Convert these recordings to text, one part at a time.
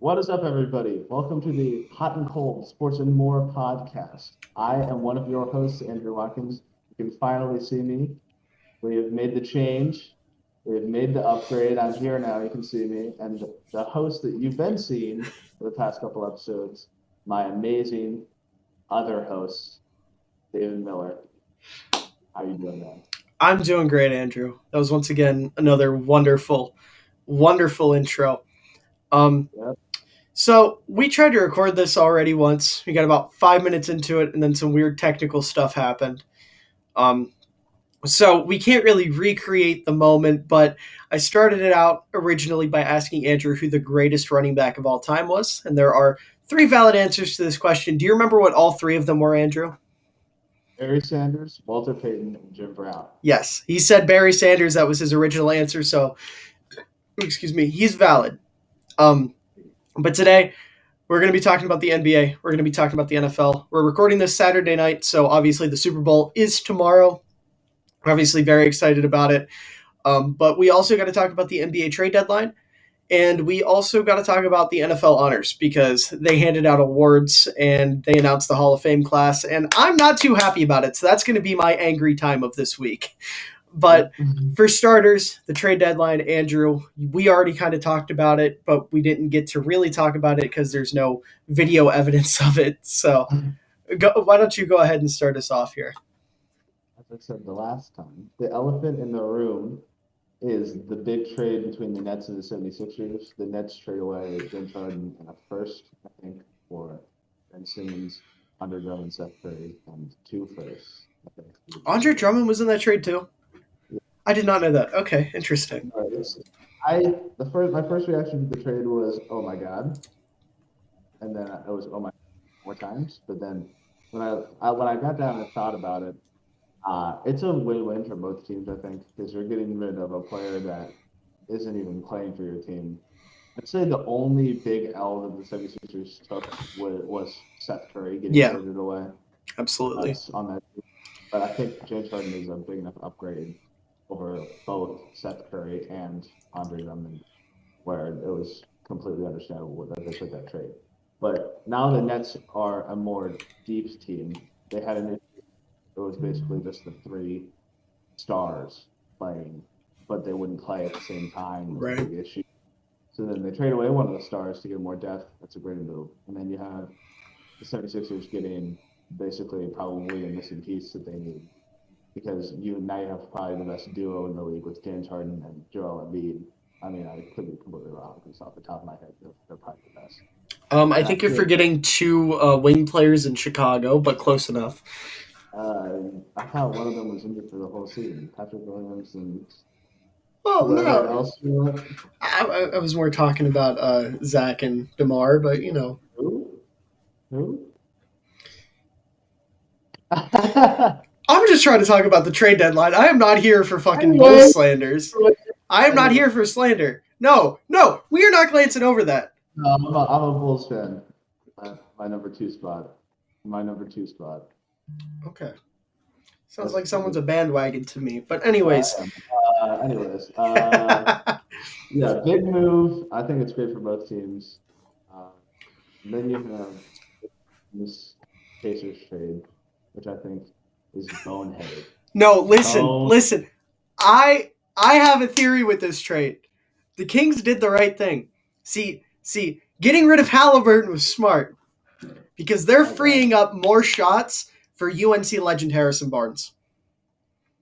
What is up, everybody? Welcome to the Hot and Cold Sports and More podcast. I am one of your hosts, Andrew Watkins. You can finally see me. We have made the change. We have made the upgrade. I'm here now. You can see me. And the host that you've been seeing for the past couple episodes, my amazing other host, David Miller. How are you doing, man? I'm doing great, Andrew. That was once again another wonderful intro. Yep. So we tried to record this already once. We got about 5 minutes into it, and then some weird technical stuff happened. So we can't really recreate the moment, but I started it out originally by asking Andrew who the greatest running back of all time was, and there are 3 valid answers to this question. Do you remember what all 3 of them were, Andrew? Barry Sanders, Walter Payton, and Jim Brown. Yes, he said Barry Sanders. That was his original answer, so he's valid. But today, we're going to be talking about the NBA. We're going to be talking about the NFL. We're recording this Saturday night, so obviously the Super Bowl is tomorrow. We're obviously very excited about it. But we also got to talk about the NBA trade deadline. And we also got to talk about the NFL honors because they handed out awards and they announced the Hall of Fame class. And I'm not too happy about it. So that's going to be my angry time of this week. But for starters, the trade deadline, Andrew, we already kind of talked about it, but we didn't get to really talk about it because there's no video evidence of it. So why don't you go ahead and start us off here? As I said the last time, the elephant in the room is the big trade between the Nets and the 76ers. The Nets trade away James Harden and a first, I think, for Ben Simmons, Andre Drummond, Seth Curry, and 2 firsts. I think. Andre Drummond was in that trade too? I did not know that. Okay, interesting. My first reaction to the trade was, oh my God. And then it was, oh my, more times. But then when I got down and thought about it, it's a win-win for both teams, I think, because you're getting rid of a player that isn't even playing for your team. I'd say the only big L that the 76ers took was Seth Curry getting traded away. Absolutely. On that team. But I think James Harden is a big enough upgrade over both Seth Curry and Andre Drummond, where it was completely understandable that they took that trade. But now the Nets are a more deep team. They had an issue. It was basically just the 3 stars playing, but they wouldn't play at the same time. Right. Big issue. So then they trade away one of the stars to get more depth. That's a great move. And then you have the 76ers getting basically probably a missing piece that they need. Because now you have probably the best duo in the league with James Harden and Joel Embiid. I mean, I could be completely wrong because off the top of my head, they're probably the best. I think you're forgetting 2 wing players in Chicago, but close enough. I thought one of them was injured for the whole season. Patrick Williams and no. else. I was more talking about Zach and DeMar, but you know. Who? I'm just trying to talk about the trade deadline. I am not here for fucking bull slanders. I am not here for slander. No, we are not glancing over that. No, I'm a Bulls fan. My number 2 spot. Okay. Sounds like someone's a bandwagon to me. But anyways. Yeah, big move. I think it's great for both teams. Then you have this Pacers trade, which I think is boneheaded. No, listen. I have a theory with this trade. The Kings did the right thing. See, getting rid of Halliburton was smart because they're freeing up more shots for UNC legend Harrison Barnes.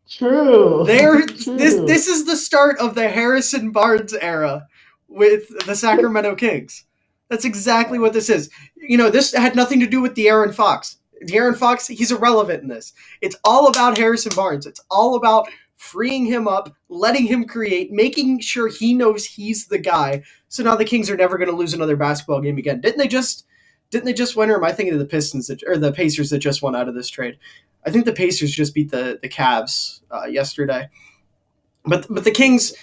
True. This is the start of the Harrison Barnes era with the Sacramento Kings. That's exactly what this is. You know, this had nothing to do with De'Aaron Fox. De'Aaron Fox, he's irrelevant in this. It's all about Harrison Barnes. It's all about freeing him up, letting him create, making sure he knows he's the guy. So now the Kings are never going to lose another basketball game again. Didn't they just win, or am I thinking of the the Pacers that just won out of this trade? I think the Pacers just beat the Cavs yesterday. But the Kings'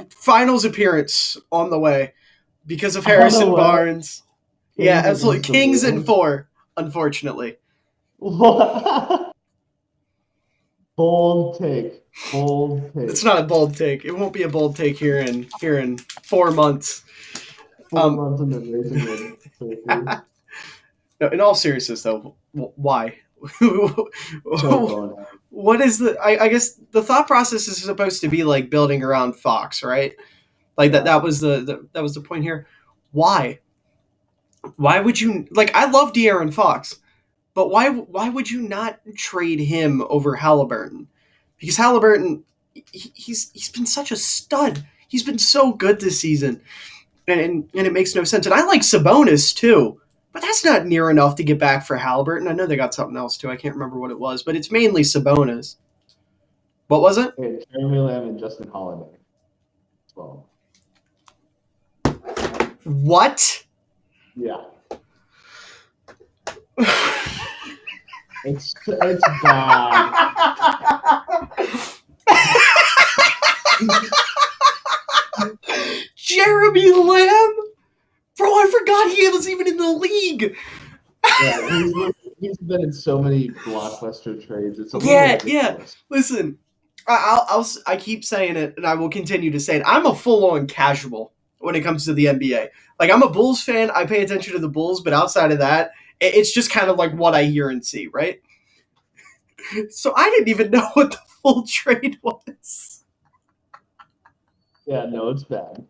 finals appearance on the way because of Harrison Barnes. Yeah, absolutely. Kings in 4, unfortunately. What? Bold take. It's not a bold take. It won't be a bold take here in 4 months. 4 months into racing him. No, in all seriousness, though, why? So What is the? I guess the thought process is supposed to be like building around Fox, right? Like that. Yeah. That was the point here. Why? Why would you like? I love De'Aaron Fox, but why? Why would you not trade him over Halliburton? Because Halliburton, he's been such a stud. He's been so good this season, and it makes no sense. And I like Sabonis too. But that's not near enough to get back for Halliburton. I know they got something else too. I can't remember what it was, but it's mainly Sabonis. What was it? Hey, Jeremy Lamb and Justin Holiday. Well, What? yeah. It's bad. Jeremy Lamb? Bro, I forgot he was even in the league. Yeah, he's been in so many blockbuster trades. It's a Yeah. ridiculous. Listen, I keep saying it, and I will continue to say it. I'm a full-on casual when it comes to the NBA. Like, I'm a Bulls fan. I pay attention to the Bulls, but outside of that, it's just kind of like what I hear and see, right? So I didn't even know what the full trade was. Yeah, no, it's bad.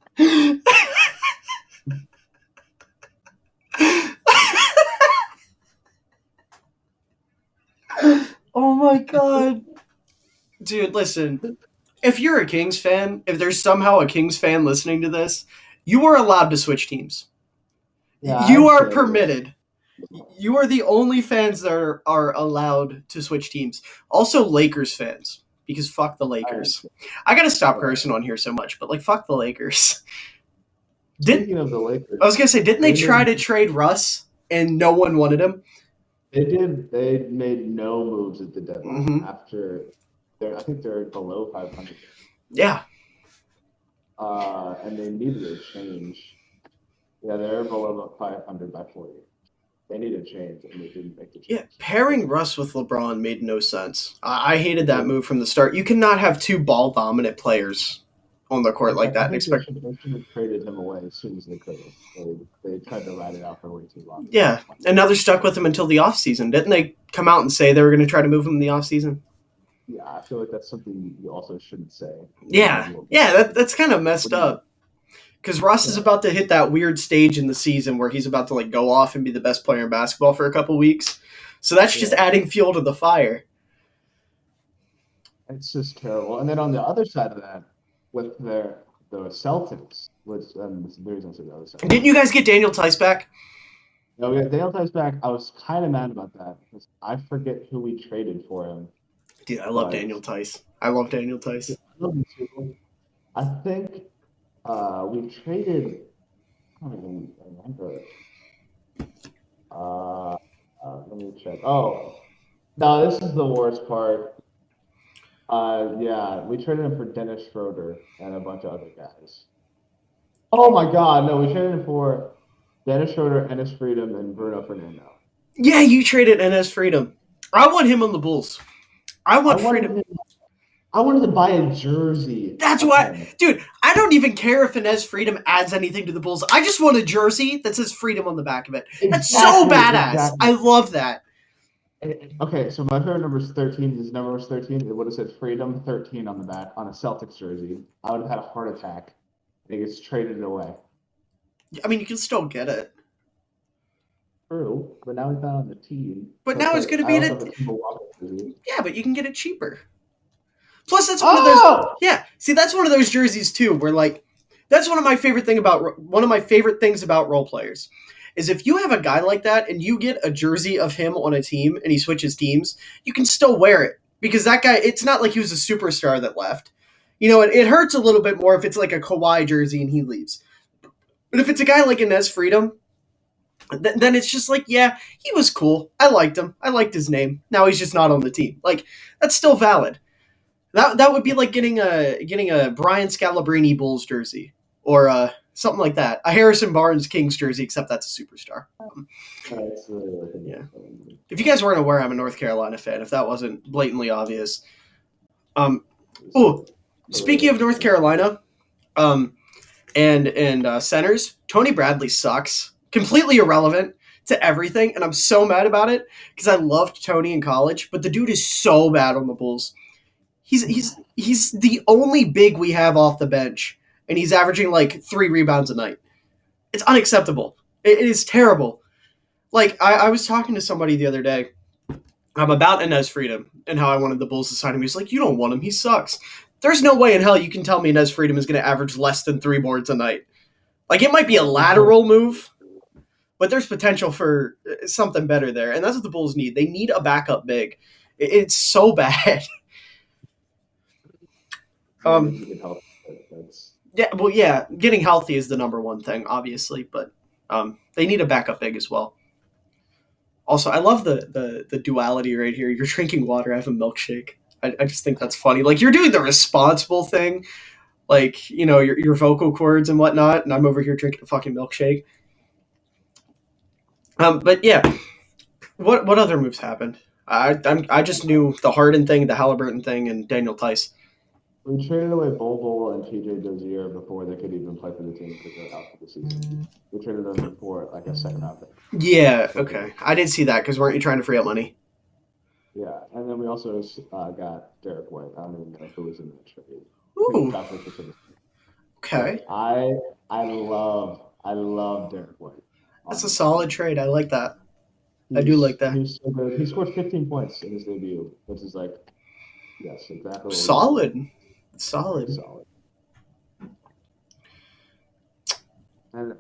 Oh my god. Dude, listen. If you're a Kings fan, if there's somehow a Kings fan listening to this, you are allowed to switch teams. Yeah, You I'd are say permitted. You are the only fans that are allowed to switch teams. Also, Lakers fans, because fuck the Lakers. I gotta stop cursing on here so much, but like, fuck the Lakers. Speaking of the Lakers, I was gonna say, didn't they try to trade Russ and no one wanted him? they did. They made no moves at the deadline Mhm. after. I think they're below 500. Yeah. And they needed a change. Yeah, they're below 500 by 40. They needed a change, and they didn't make the change. Yeah, pairing Russ with LeBron made no sense. I hated that move from the start. You cannot have two ball dominant players on the court like that and expect. They should have traded him away as soon as they could have. They tried to ride it out for way too long. Yeah, and now they're stuck with him until the offseason. Didn't they come out and say they were going to try to move him in the offseason? Yeah, I feel like that's something you also shouldn't say. Yeah, that's kind of messed up. Because Russ is about to hit that weird stage in the season where he's about to like go off and be the best player in basketball for a couple weeks. So that's just adding fuel to the fire. It's just terrible. And then on the other side of that, with the Celtics, which the reason I said the other side. Didn't you guys get Daniel Tice back? No, we got Daniel Tice back. I was kind of mad about that because I forget who we traded for him. Dude, I love Daniel Tice. I love Daniel Tice. I love him too. I think we traded. I don't even remember. Let me check. Oh, no, this is the worst part. Yeah, we traded him for Dennis Schroeder and a bunch of other guys. Oh my God, no, we traded him for Dennis Schroeder, Ennis Freedom, and Bruno Fernando. Yeah, you traded Enes Freedom. I want him on the Bulls. I want Freedom. I wanted to buy a jersey. That's why, dude, I don't even care if Enes Freedom adds anything to the Bulls. I just want a jersey that says Freedom on the back of it. That's so badass. Exactly. I love that. Okay, so my favorite number is 13. His number was 13. It would have said Freedom 13 on the back on a Celtics jersey. I would have had a heart attack. He gets traded away. I mean, you can still get it. True, but now he's not on the team. But now it's going to be in it. Yeah, but you can get it cheaper. Plus, that's one of those. Yeah, see, that's one of those jerseys too, where like, that's one of my favorite things about role players, is if you have a guy like that and you get a jersey of him on a team and he switches teams, you can still wear it because that guy. It's not like he was a superstar that left. You know, it hurts a little bit more if it's like a Kawhi jersey and he leaves. But if it's a guy like Enes Freedom, then it's just like, yeah, he was cool. I liked him. I liked his name. Now he's just not on the team. Like, that's still valid. That would be like getting a Brian Scalabrine Bulls jersey or something like that. A Harrison Barnes Kings jersey, except that's a superstar. Yeah. If you guys weren't aware, I'm a North Carolina fan. If that wasn't blatantly obvious. Speaking of North Carolina, And centers, Tony Bradley sucks. Completely irrelevant to everything, and I'm so mad about it because I loved Tony in college, but the dude is so bad on the Bulls. He's the only big we have off the bench, and he's averaging like 3 rebounds a night. It's unacceptable. It is terrible. Like I was talking to somebody the other day about Inez Freedom and how I wanted the Bulls to sign him. He's like, you don't want him. He sucks. There's no way in hell you can tell me Inez Freedom is going to average less than 3 boards a night. Like, it might be a lateral move, but there's potential for something better there. And that's what the Bulls need. They need a backup big. It's so bad. Yeah, getting healthy is the number one thing, obviously, but they need a backup big as well. Also, I love the duality right here. You're drinking water, I have a milkshake. I just think that's funny. Like, you're doing the responsible thing, like, you know, your vocal cords and whatnot, and I'm over here drinking a fucking milkshake. But yeah, what other moves happened? I just knew the Harden thing, the Halliburton thing, and Daniel Tice. We traded away Bol and TJ Dozier before they could even play for the team because they're out for the season. We traded them for like a second round pick. Yeah, okay. I didn't see that because weren't you trying to free up money? Yeah, and then we also got Derek White. I don't even know who was in that trade. Ooh. Okay. I love Derek White. That's a solid trade. I like that. I do like that. He's so good. He scored 15 points in his debut, which is like, yes, exactly. Solid. And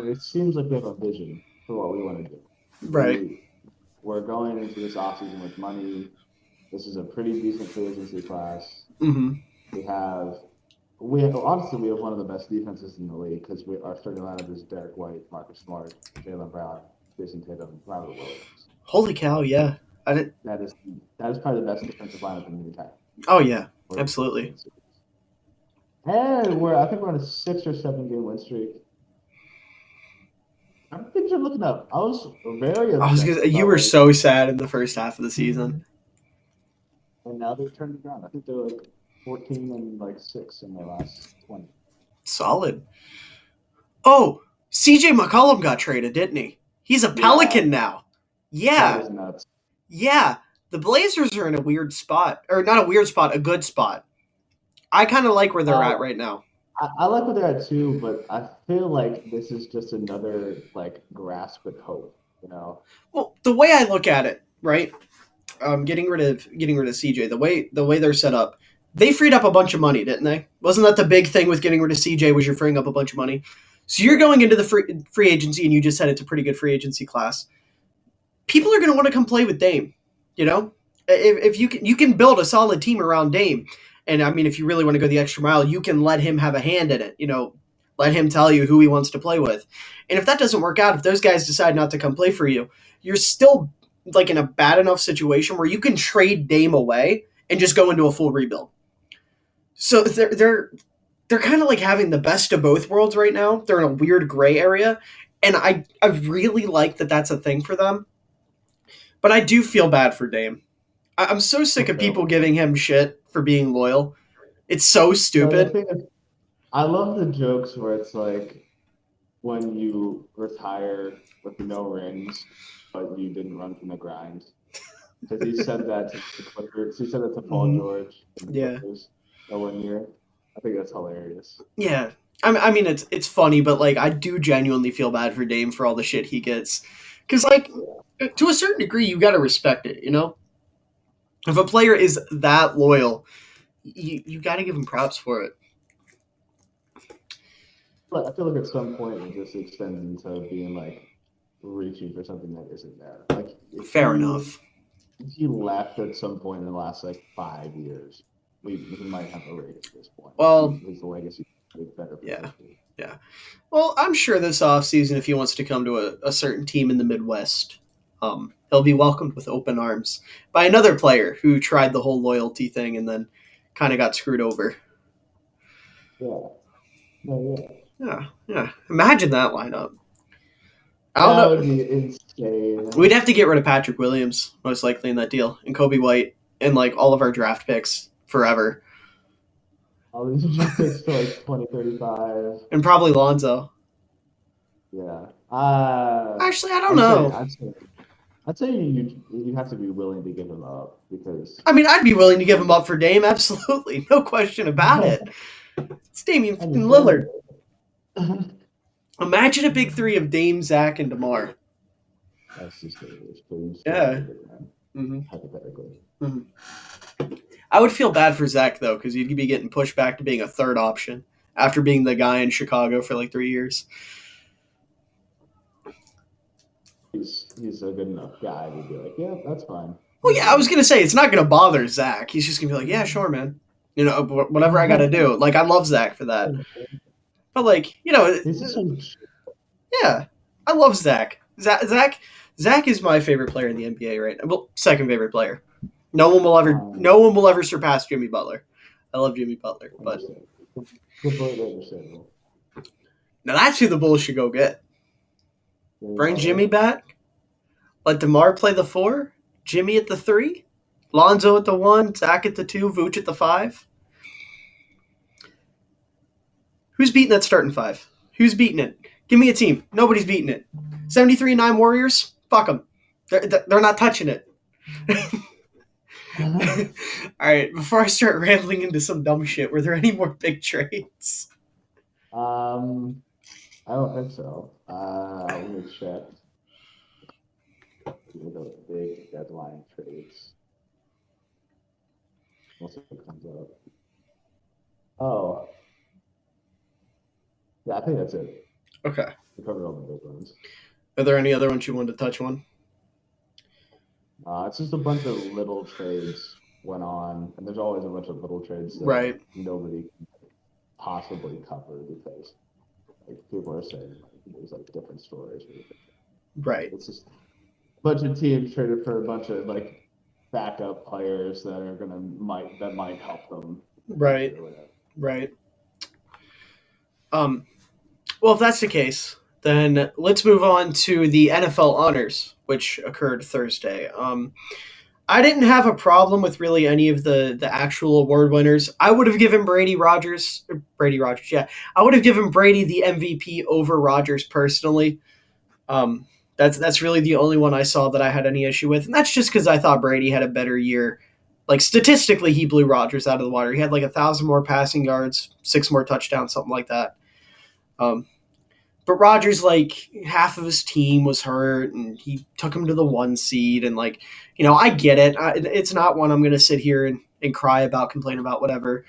it seems like we have a vision for what we want to do. Right. We're going into this offseason with money. This is a pretty decent free agency class. Mm-hmm. We have one of the best defenses in the league because our starting lineup is Derek White, Marcus Smart, Jaylen Brown, Jason Tatum, Robert Williams. Holy cow! Yeah, That is probably the best defensive lineup in the entire. Oh yeah, absolutely. And I think we're on a 6 or 7 game win streak. Things are looking up. I was you were so sad in the first half of the season. And now they've turned it around. I think they're like 14 and like 6 in their last 20. Solid. Oh, CJ McCollum got traded, didn't he? He's a Pelican now. Yeah. That is nuts. Yeah. The Blazers are in a weird spot. Or not a weird spot, a good spot. I kind of like where they're at right now. I like where they're at too, but I feel like this is just another like grasp at hope, you know. Well, the way I look at it, right? Getting rid of CJ, the way they're set up, they freed up a bunch of money, didn't they? Wasn't that the big thing with getting rid of CJ? Was you're freeing up a bunch of money? So you're going into the free agency, and you just said it's a pretty good free agency class. People are going to want to come play with Dame, you know. If you can build a solid team around Dame. And, I mean, if you really want to go the extra mile, you can let him have a hand in it. You know, let him tell you who he wants to play with. And if that doesn't work out, if those guys decide not to come play for you, you're still, like, in a bad enough situation where you can trade Dame away and just go into a full rebuild. So they're kind of like having the best of both worlds right now. They're in a weird gray area. And I really like that that's a thing for them. But I do feel bad for Dame. I'm so sick of people giving him shit for being loyal. It's so stupid. I love the jokes where it's like when you retire with no rings, but you didn't run from the grind. Because he said that to the Clippers. He said that to Paul George. Clippers that 1 year. I think that's hilarious. Yeah. I mean, it's funny, but like I do genuinely feel bad for Dame for all the shit he gets. Because like to a certain degree, you got to respect it, you know? If a player is that loyal, you got to give him props for it. But I feel like at some point it just extends into being like reaching for something that isn't there. Like fair enough. If he left at some point in the last like 5 years, we might have a ring at this point. Well, his legacy is better. Yeah. Well, I'm sure this offseason, if he wants to come to a certain team in the Midwest, he'll be welcomed with open arms by another player who tried the whole loyalty thing and then kind of got screwed over. Yeah. Imagine that lineup. I don't know. That would be insane. We'd have to get rid of Patrick Williams, most likely, in that deal, and Kobe White, and like all of our draft picks forever. all these draft picks to like 2035. And probably Lonzo. Yeah. Actually, I don't I'd say know. I'd say I'd say you have to be willing to give him up because I mean, I'd be willing to give him up for Dame, absolutely. No question about it. It's Damian and he's fucking good. Lillard. Imagine a big three of Dame, Zach, and DeMar. That's just dangerous, but he's still a Yeah. really good man, Mm-hmm. hypothetically. Mm-hmm. I would feel bad for Zach, though, because he'd be getting pushed back to being a third option after being the guy in Chicago for like 3 years. He's a good enough guy to be like, yeah, that's fine. Well, yeah, I was going to say, it's not going to bother Zach. He's just going to be like, yeah, sure, man. You know, whatever I got to do. Like, I love Zach for that. But, like, you know, He's just so yeah, I love Zach. Zach is my favorite player in the NBA right now. Well, second favorite player. No one will ever surpass Jimmy Butler. I love Jimmy Butler, but completely understandable. now that's who the Bulls should go get. Bring Jimmy back. Let DeMar play the 4. Jimmy at the 3. Lonzo at the 1. Zach at the 2. Vooch at the 5. Who's beating that starting 5? Who's beating it? Give me a team. Nobody's beating it. 73-9 Warriors? Fuck them. They're not touching it. All right, before I start rambling into some dumb shit, were there any more big trades? I don't think so. Let me check. The big deadline trades. Once it comes up. Oh. Yeah, I think that's it. Okay. We covered all the big ones. Are there any other ones you wanted to touch on? It's just a bunch of little trades went on, and there's always a bunch of little trades that Right. nobody can possibly cover because like people are saying like, there's like different stories. Right. It's just a bunch of teams traded for a bunch of like backup players that might help them. Right. Right. Well, if that's the case, then let's move on to the NFL honors, which occurred Thursday. I didn't have a problem with really any of the actual award winners. I would have given Brady Rogers, yeah. I would have given Brady the MVP over Rodgers personally. That's really the only one I saw that I had any issue with, and that's just because I thought Brady had a better year. Like statistically, he blew Rodgers out of the water. He had like 1,000 more passing yards, 6 more touchdowns, something like that. But Rodgers, like, half of his team was hurt, and he took him to the 1 seed. And, like, you know, I get it. It's not one I'm going to sit here and cry about, complain about, whatever.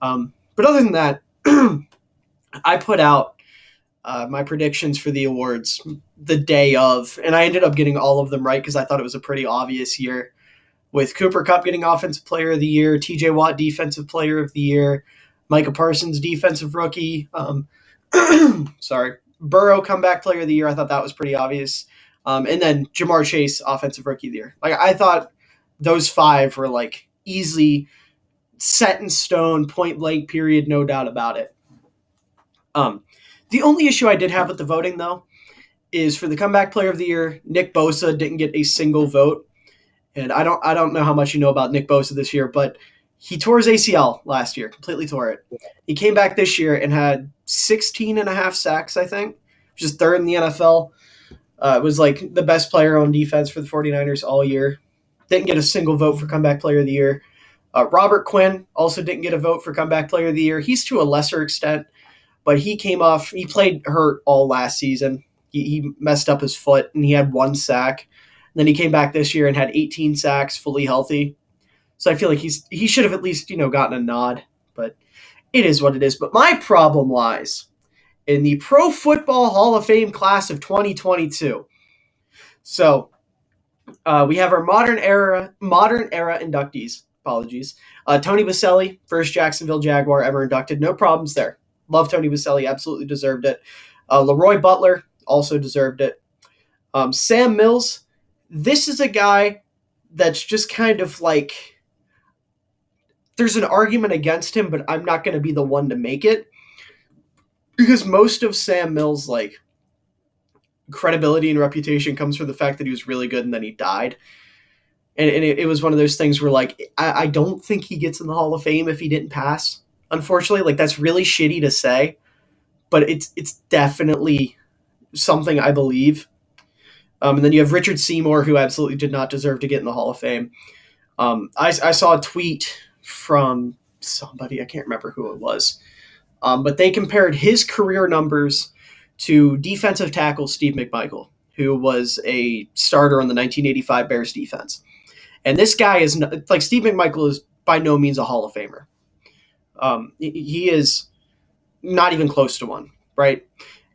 But other than that, I put out my predictions for the awards the day of, and I ended up getting all of them right because I thought it was a pretty obvious year. With Cooper Kupp getting Offensive Player of the Year, TJ Watt Defensive Player of the Year, Micah Parsons Defensive Rookie. Sorry. Burrow Comeback Player of the Year. I thought that was pretty obvious. And then Jamar Chase Offensive Rookie of the Year. Like I thought those 5 were like easily set in stone, point blank, period, no doubt about it. The only issue I did have with the voting though is for the Comeback Player of the Year, Nick Bosa didn't get a single vote. And I don't know how much you know about Nick Bosa this year, but he tore his ACL last year, completely tore it. He came back this year and had 16 and a half sacks, I think, which is 3rd in the NFL. Was like the best player on defense for the 49ers all year. Didn't get a single vote for Comeback Player of the Year. Robert Quinn also didn't get a vote for Comeback Player of the Year. He's to a lesser extent, but he played hurt all last season. He messed up his foot and he had 1 sack. And then he came back this year and had 18 sacks, fully healthy. So I feel like he should have at least, gotten a nod, but it is what it is. But my problem lies in the Pro Football Hall of Fame class of 2022. So we have our modern era inductees. Apologies. Tony Baselli, first Jacksonville Jaguar ever inducted. No problems there. Love Tony Baselli. Absolutely deserved it. Leroy Butler also deserved it. Sam Mills. This is a guy that's just kind of like, there's an argument against him, but I'm not going to be the one to make it because most of Sam Mills' like credibility and reputation comes from the fact that he was really good and then he died. And it was one of those things where like, I don't think he gets in the Hall of Fame if he didn't pass. unfortunately. Like, that's really shitty to say, but it's definitely something I believe. And then you have Richard Seymour, who absolutely did not deserve to get in the Hall of Fame. I saw a tweet from somebody, I can't remember who it was, but they compared his career numbers to defensive tackle Steve McMichael, who was a starter on the 1985 Bears defense. And this guy is like, Steve McMichael is by no means a Hall of Famer. He is not even close to one, right?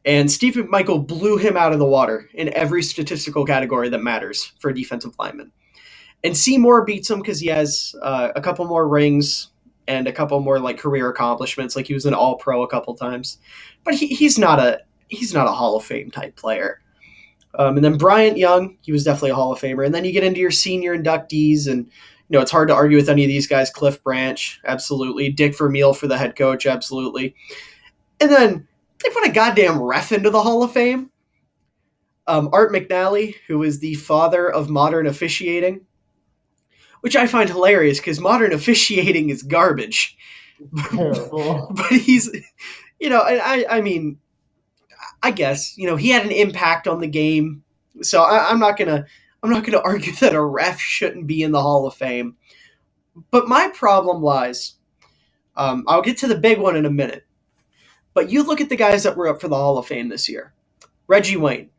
And Steve McMichael blew him out of the water in every statistical category that matters for a defensive lineman. And Seymour beats him because he has a couple more rings and a couple more like career accomplishments. Like, he was an All-Pro a couple times, but he's not a Hall of Fame type player. And then Bryant Young, he was definitely a Hall of Famer. And then you get into your senior inductees, and it's hard to argue with any of these guys. Cliff Branch, absolutely. Dick Vermeil for the head coach, absolutely. And then they put a goddamn ref into the Hall of Fame. Art McNally, who is the father of modern officiating, which I find hilarious because modern officiating is garbage. Terrible. But he's, I mean, I guess, he had an impact on the game. So I'm not gonna argue that a ref shouldn't be in the Hall of Fame. But my problem lies, I'll get to the big one in a minute. But you look at the guys that were up for the Hall of Fame this year: Reggie Wayne,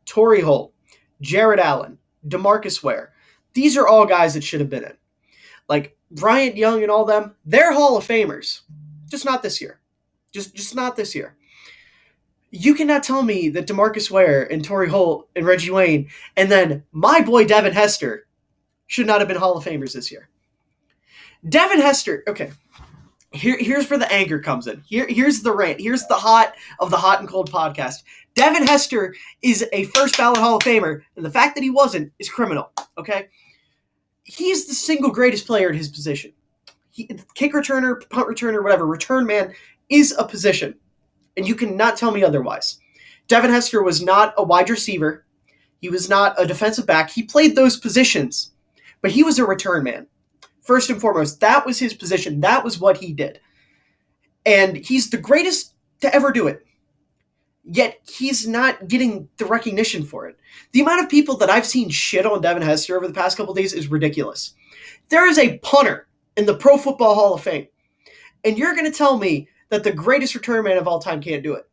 Torrey Holt, Jared Allen, DeMarcus Ware. These are all guys that should have been in. Like, Bryant Young and all them, they're Hall of Famers. Just not this year. Just not this year. You cannot tell me that DeMarcus Ware and Torrey Holt and Reggie Wayne and then my boy Devin Hester should not have been Hall of Famers this year. Devin Hester, okay. Here's where the anger comes in. Here's the rant. Here's the hot of the Hot and Cold podcast. Devin Hester is a first ballot Hall of Famer, and the fact that he wasn't is criminal, okay? He's the single greatest player in his position. Kick returner, punt returner, whatever, return man is a position, and you cannot tell me otherwise. Devin Hester was not a wide receiver. He was not a defensive back. He played those positions, but he was a return man. First and foremost, that was his position. That was what he did. And he's the greatest to ever do it. Yet he's not getting the recognition for it. The amount of people that I've seen shit on Devin Hester over the past couple of days is ridiculous. There is a punter in the Pro Football Hall of Fame, and you're going to tell me that the greatest return man of all time can't do it.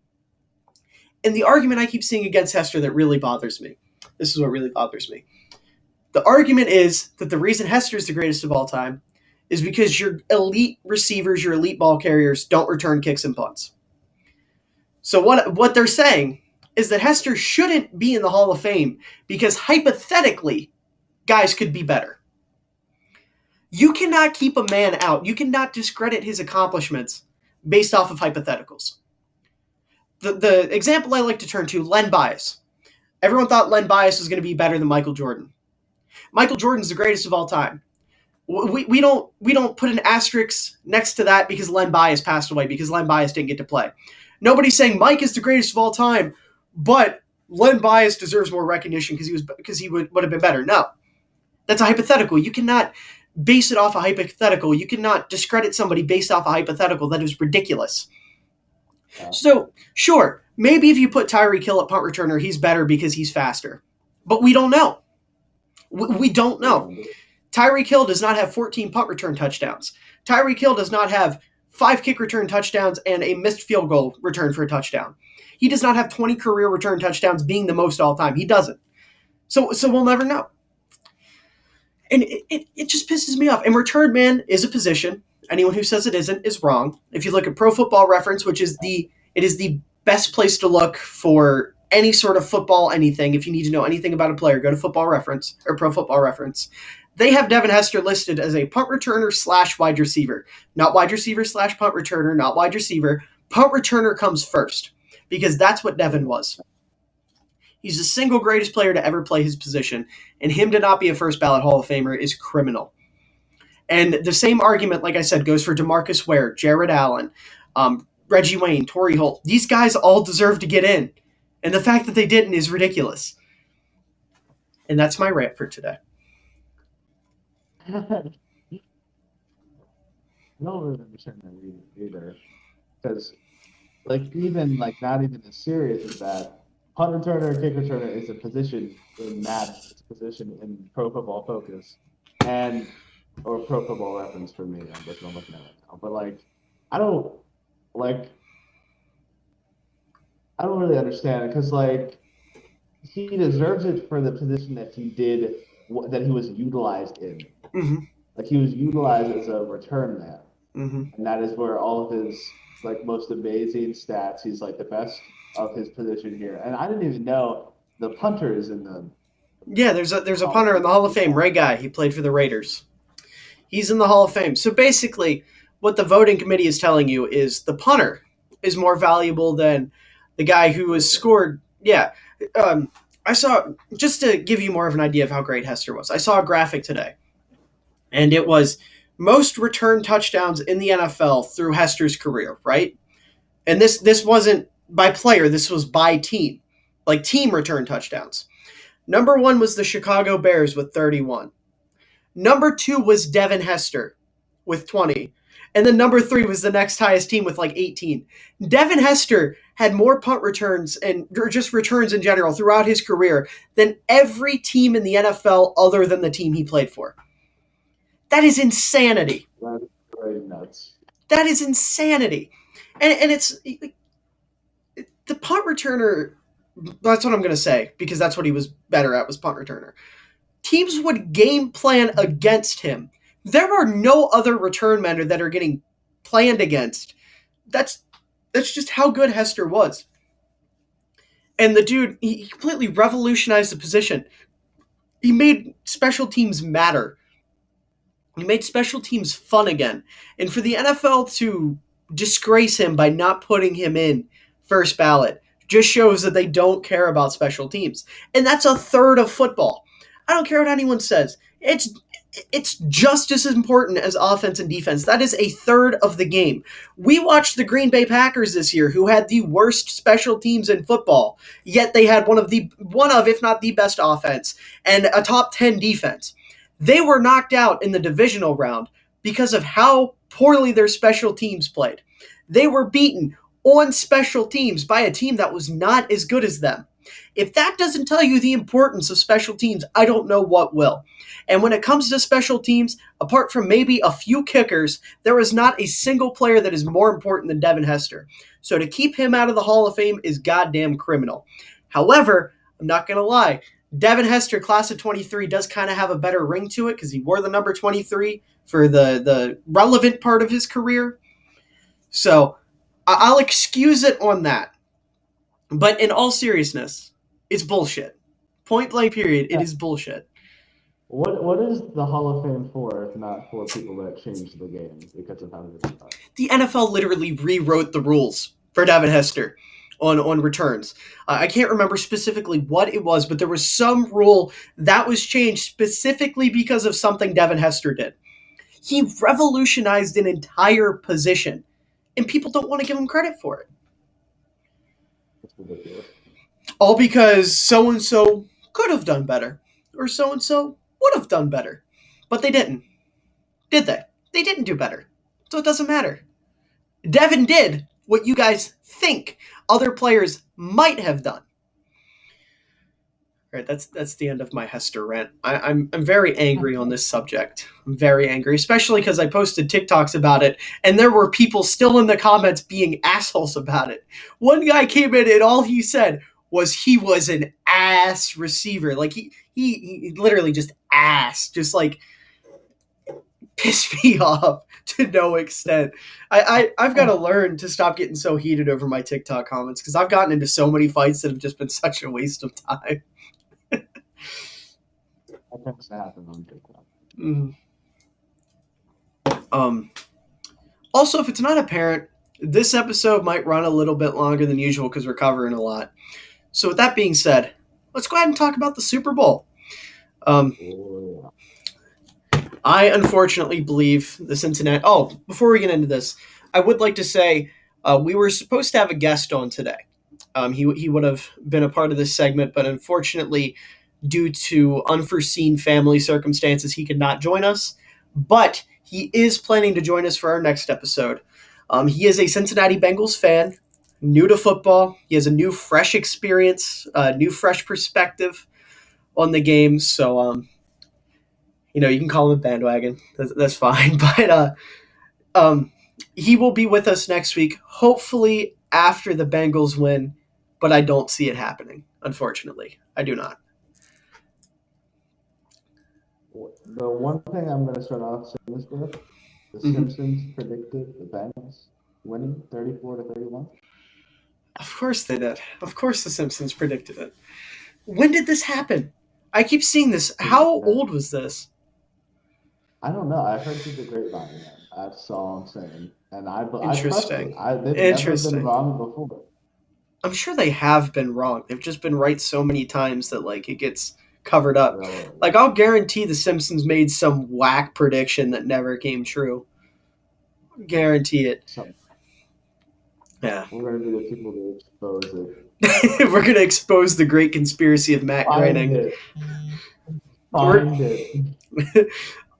And the argument I keep seeing against Hester that really bothers me, this is what really bothers me. The argument is that the reason Hester is the greatest of all time is because your elite receivers, your elite ball carriers don't return kicks and punts. So what they're saying is that Hester shouldn't be in the Hall of Fame because hypothetically, guys could be better. You cannot keep a man out. You cannot discredit his accomplishments based off of hypotheticals. The example I like to turn to, Len Bias. Everyone thought Len Bias was going to be better than Michael Jordan. Michael Jordan's the greatest of all time. We don't put an asterisk next to that because Len Bias passed away, because Len Bias didn't get to play. Nobody's saying Mike is the greatest of all time, but Len Bias deserves more recognition because he would have been better. No, that's a hypothetical. You cannot base it off a hypothetical. You cannot discredit somebody based off a hypothetical. That is ridiculous. Yeah. So, sure, maybe if you put Tyreek Hill at punt returner, he's better because he's faster. But we don't know. We don't know. Tyreek Hill does not have 14 punt return touchdowns. Tyreek Hill does not have 5 kick return touchdowns and a missed field goal return for a touchdown. He does not have 20 career return touchdowns, being the most all time. He doesn't. So we'll never know. And it just pisses me off. And return man is a position. Anyone who says it isn't is wrong. If you look at Pro Football Reference, which is the best place to look for any sort of football anything. If you need to know anything about a player, go to Football Reference or Pro Football Reference. They have Devin Hester listed as a punt returner / wide receiver. Not wide receiver / punt returner, not wide receiver. Punt returner comes first because that's what Devin was. He's the single greatest player to ever play his position, and him to not be a first ballot Hall of Famer is criminal. And the same argument, like I said, goes for DeMarcus Ware, Jared Allen, Reggie Wayne, Torrey Holt. These guys all deserve to get in, and the fact that they didn't is ridiculous. And that's my rant for today. I don't really understand that either. Because even not even as serious as that, punt returner and kick returner is a position in Madden. It's a position in Pro Football Focus and or Pro Football Reference for me. I'm looking at it now. But I don't like I don't really understand it because he deserves it for the position that he did that he was utilized in. Mm-hmm. Like he was utilized as a return man, Mm-hmm. and that is where all of his most amazing stats. He's the best of his position here, and I didn't even know the punter is in the Yeah, there's a Hall of punter in the Hall of Fame. Fame, Ray Guy. He played for the Raiders. He's in the Hall of Fame. So basically, what the voting committee is telling you is the punter is more valuable than the guy who has scored. Yeah. I saw, just to give you more of an idea of how great Hester was, I saw a graphic today, and it was most return touchdowns in the NFL through Hester's career, right? And this wasn't by player, this was by team, like team return touchdowns. Number one was the Chicago Bears with 31. Number two was Devin Hester with 20. And then number three was the next highest team with 18. Devin Hester had more punt returns or just returns in general throughout his career than every team in the NFL other than the team he played for. That is insanity. That's really nuts. That is insanity. And it's the punt returner. That's what I'm going to say because that's what he was better at was punt returner. Teams would game plan against him. There are no other return men that are getting planned against. That's just how good Hester was. And the dude, he completely revolutionized the position. He made special teams matter. He made special teams fun again. And for the NFL to disgrace him by not putting him in first ballot just shows that they don't care about special teams. And that's a third of football. I don't care what anyone says. It's just as important as offense and defense. That is a third of the game. We watched the Green Bay Packers this year, who had the worst special teams in football, yet they had one of if not the best offense and a top 10 defense. They were knocked out in the divisional round because of how poorly their special teams played. They were beaten on special teams by a team that was not as good as them. If that doesn't tell you the importance of special teams, I don't know what will. And when it comes to special teams, apart from maybe a few kickers, there is not a single player that is more important than Devin Hester. So to keep him out of the Hall of Fame is goddamn criminal. However, I'm not going to lie. Devin Hester, class of 23, does kind of have a better ring to it because he wore the number 23 for the relevant part of his career. So I'll excuse it on that. But in all seriousness, it's bullshit. Point blank period, it is bullshit. What is the Hall of Fame for if not for people that changed the game because of how it is? The NFL literally rewrote the rules for Devin Hester on returns. I can't remember specifically what it was, but there was some rule that was changed specifically because of something Devin Hester did. He revolutionized an entire position, and people don't want to give him credit for it. That's ridiculous. All because so-and-so could have done better, or so-and-so would have done better. But they didn't. Did they? They didn't do better. So it doesn't matter. Devin did what you guys think other players might have done. All right, that's the end of my Hester rant. I'm very angry on this subject. I'm very angry, especially because I posted TikToks about it, and there were people still in the comments being assholes about it. One guy came in, and all he said was he was an ass receiver. Like, he literally just ass. Just, pissed me off to no extent. I've got to learn to stop getting so heated over my TikTok comments, because I've gotten into so many fights that have just been such a waste of time. That tends to happen on TikTok. Also, if it's not apparent, this episode might run a little bit longer than usual because we're covering a lot. So with that being said, let's go ahead and talk about the Super Bowl. I unfortunately believe the Cincinnati... Oh, before we get into this, I would like to say we were supposed to have a guest on today. He would have been a part of this segment, but unfortunately, due to unforeseen family circumstances, he could not join us. But he is planning to join us for our next episode. He is a Cincinnati Bengals fan, new to football. He has a new, fresh experience, new, fresh perspective on the game. So, you can call him a bandwagon. That's fine. But he will be with us next week, hopefully after the Bengals win. But I don't see it happening, unfortunately. I do not. The one thing I'm going to start off saying this with, the Simpsons predicted the Bengals winning 34-31. Of course they did. Of course the Simpsons predicted it. When did this happen? I keep seeing this. How old was this? I don't know. I heard through the grapevine. That's all I'm saying. And I trust it. Interesting. They've never been wrong before. I'm sure they have been wrong. They've just been right so many times that it gets covered up. Really? I'll guarantee the Simpsons made some whack prediction that never came true. Guarantee it. Yeah. We're going to be the people to expose it. We're going to expose the great conspiracy of Matt Groening. Find it.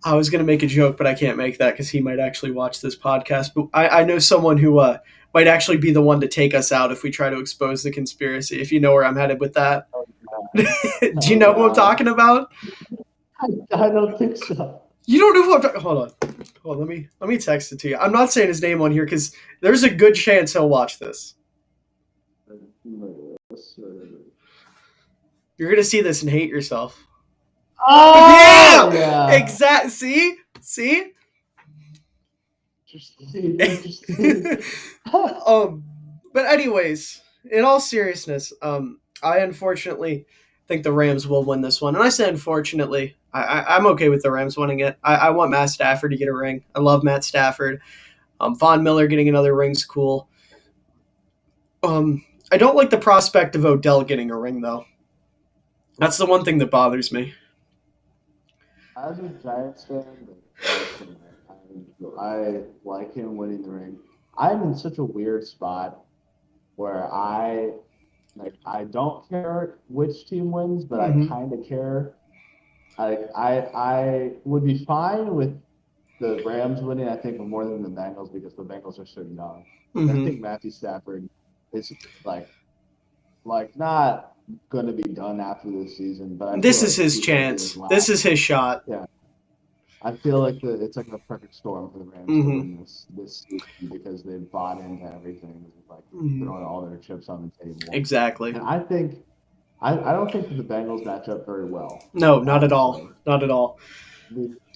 I was going to make a joke, but I can't make that because he might actually watch this podcast. But I know someone who might actually be the one to take us out if we try to expose the conspiracy, if you know where I'm headed with that. Oh, Do you know who I'm talking about? I don't think so. You don't know who I'm talking. Hold on. Let me text it to you. I'm not saying his name on here because there's a good chance he'll watch this. You're gonna see this and hate yourself. Oh yeah! Exactly. See. Interesting. But anyways, in all seriousness, I unfortunately think the Rams will win this one, and I say unfortunately. I'm okay with the Rams winning it. I want Matt Stafford to get a ring. I love Matt Stafford. Von Miller getting another ring's cool. I don't like the prospect of Odell getting a ring, though. That's the one thing that bothers me. As a Giants fan, I like him winning the ring. I'm in such a weird spot where I don't care which team wins, but I kind of care. I would be fine with the Rams winning, I think, more than the Bengals because the Bengals are so young. I think Matthew Stafford is not going to be done after this season. But this is his chance. This is his shot. Yeah. I feel like it's like a perfect storm for the Rams to win this season because they've bought into everything, throwing all their chips on the table. Exactly. And I think I don't think that the Bengals match up very well. No, not at all. Not at all.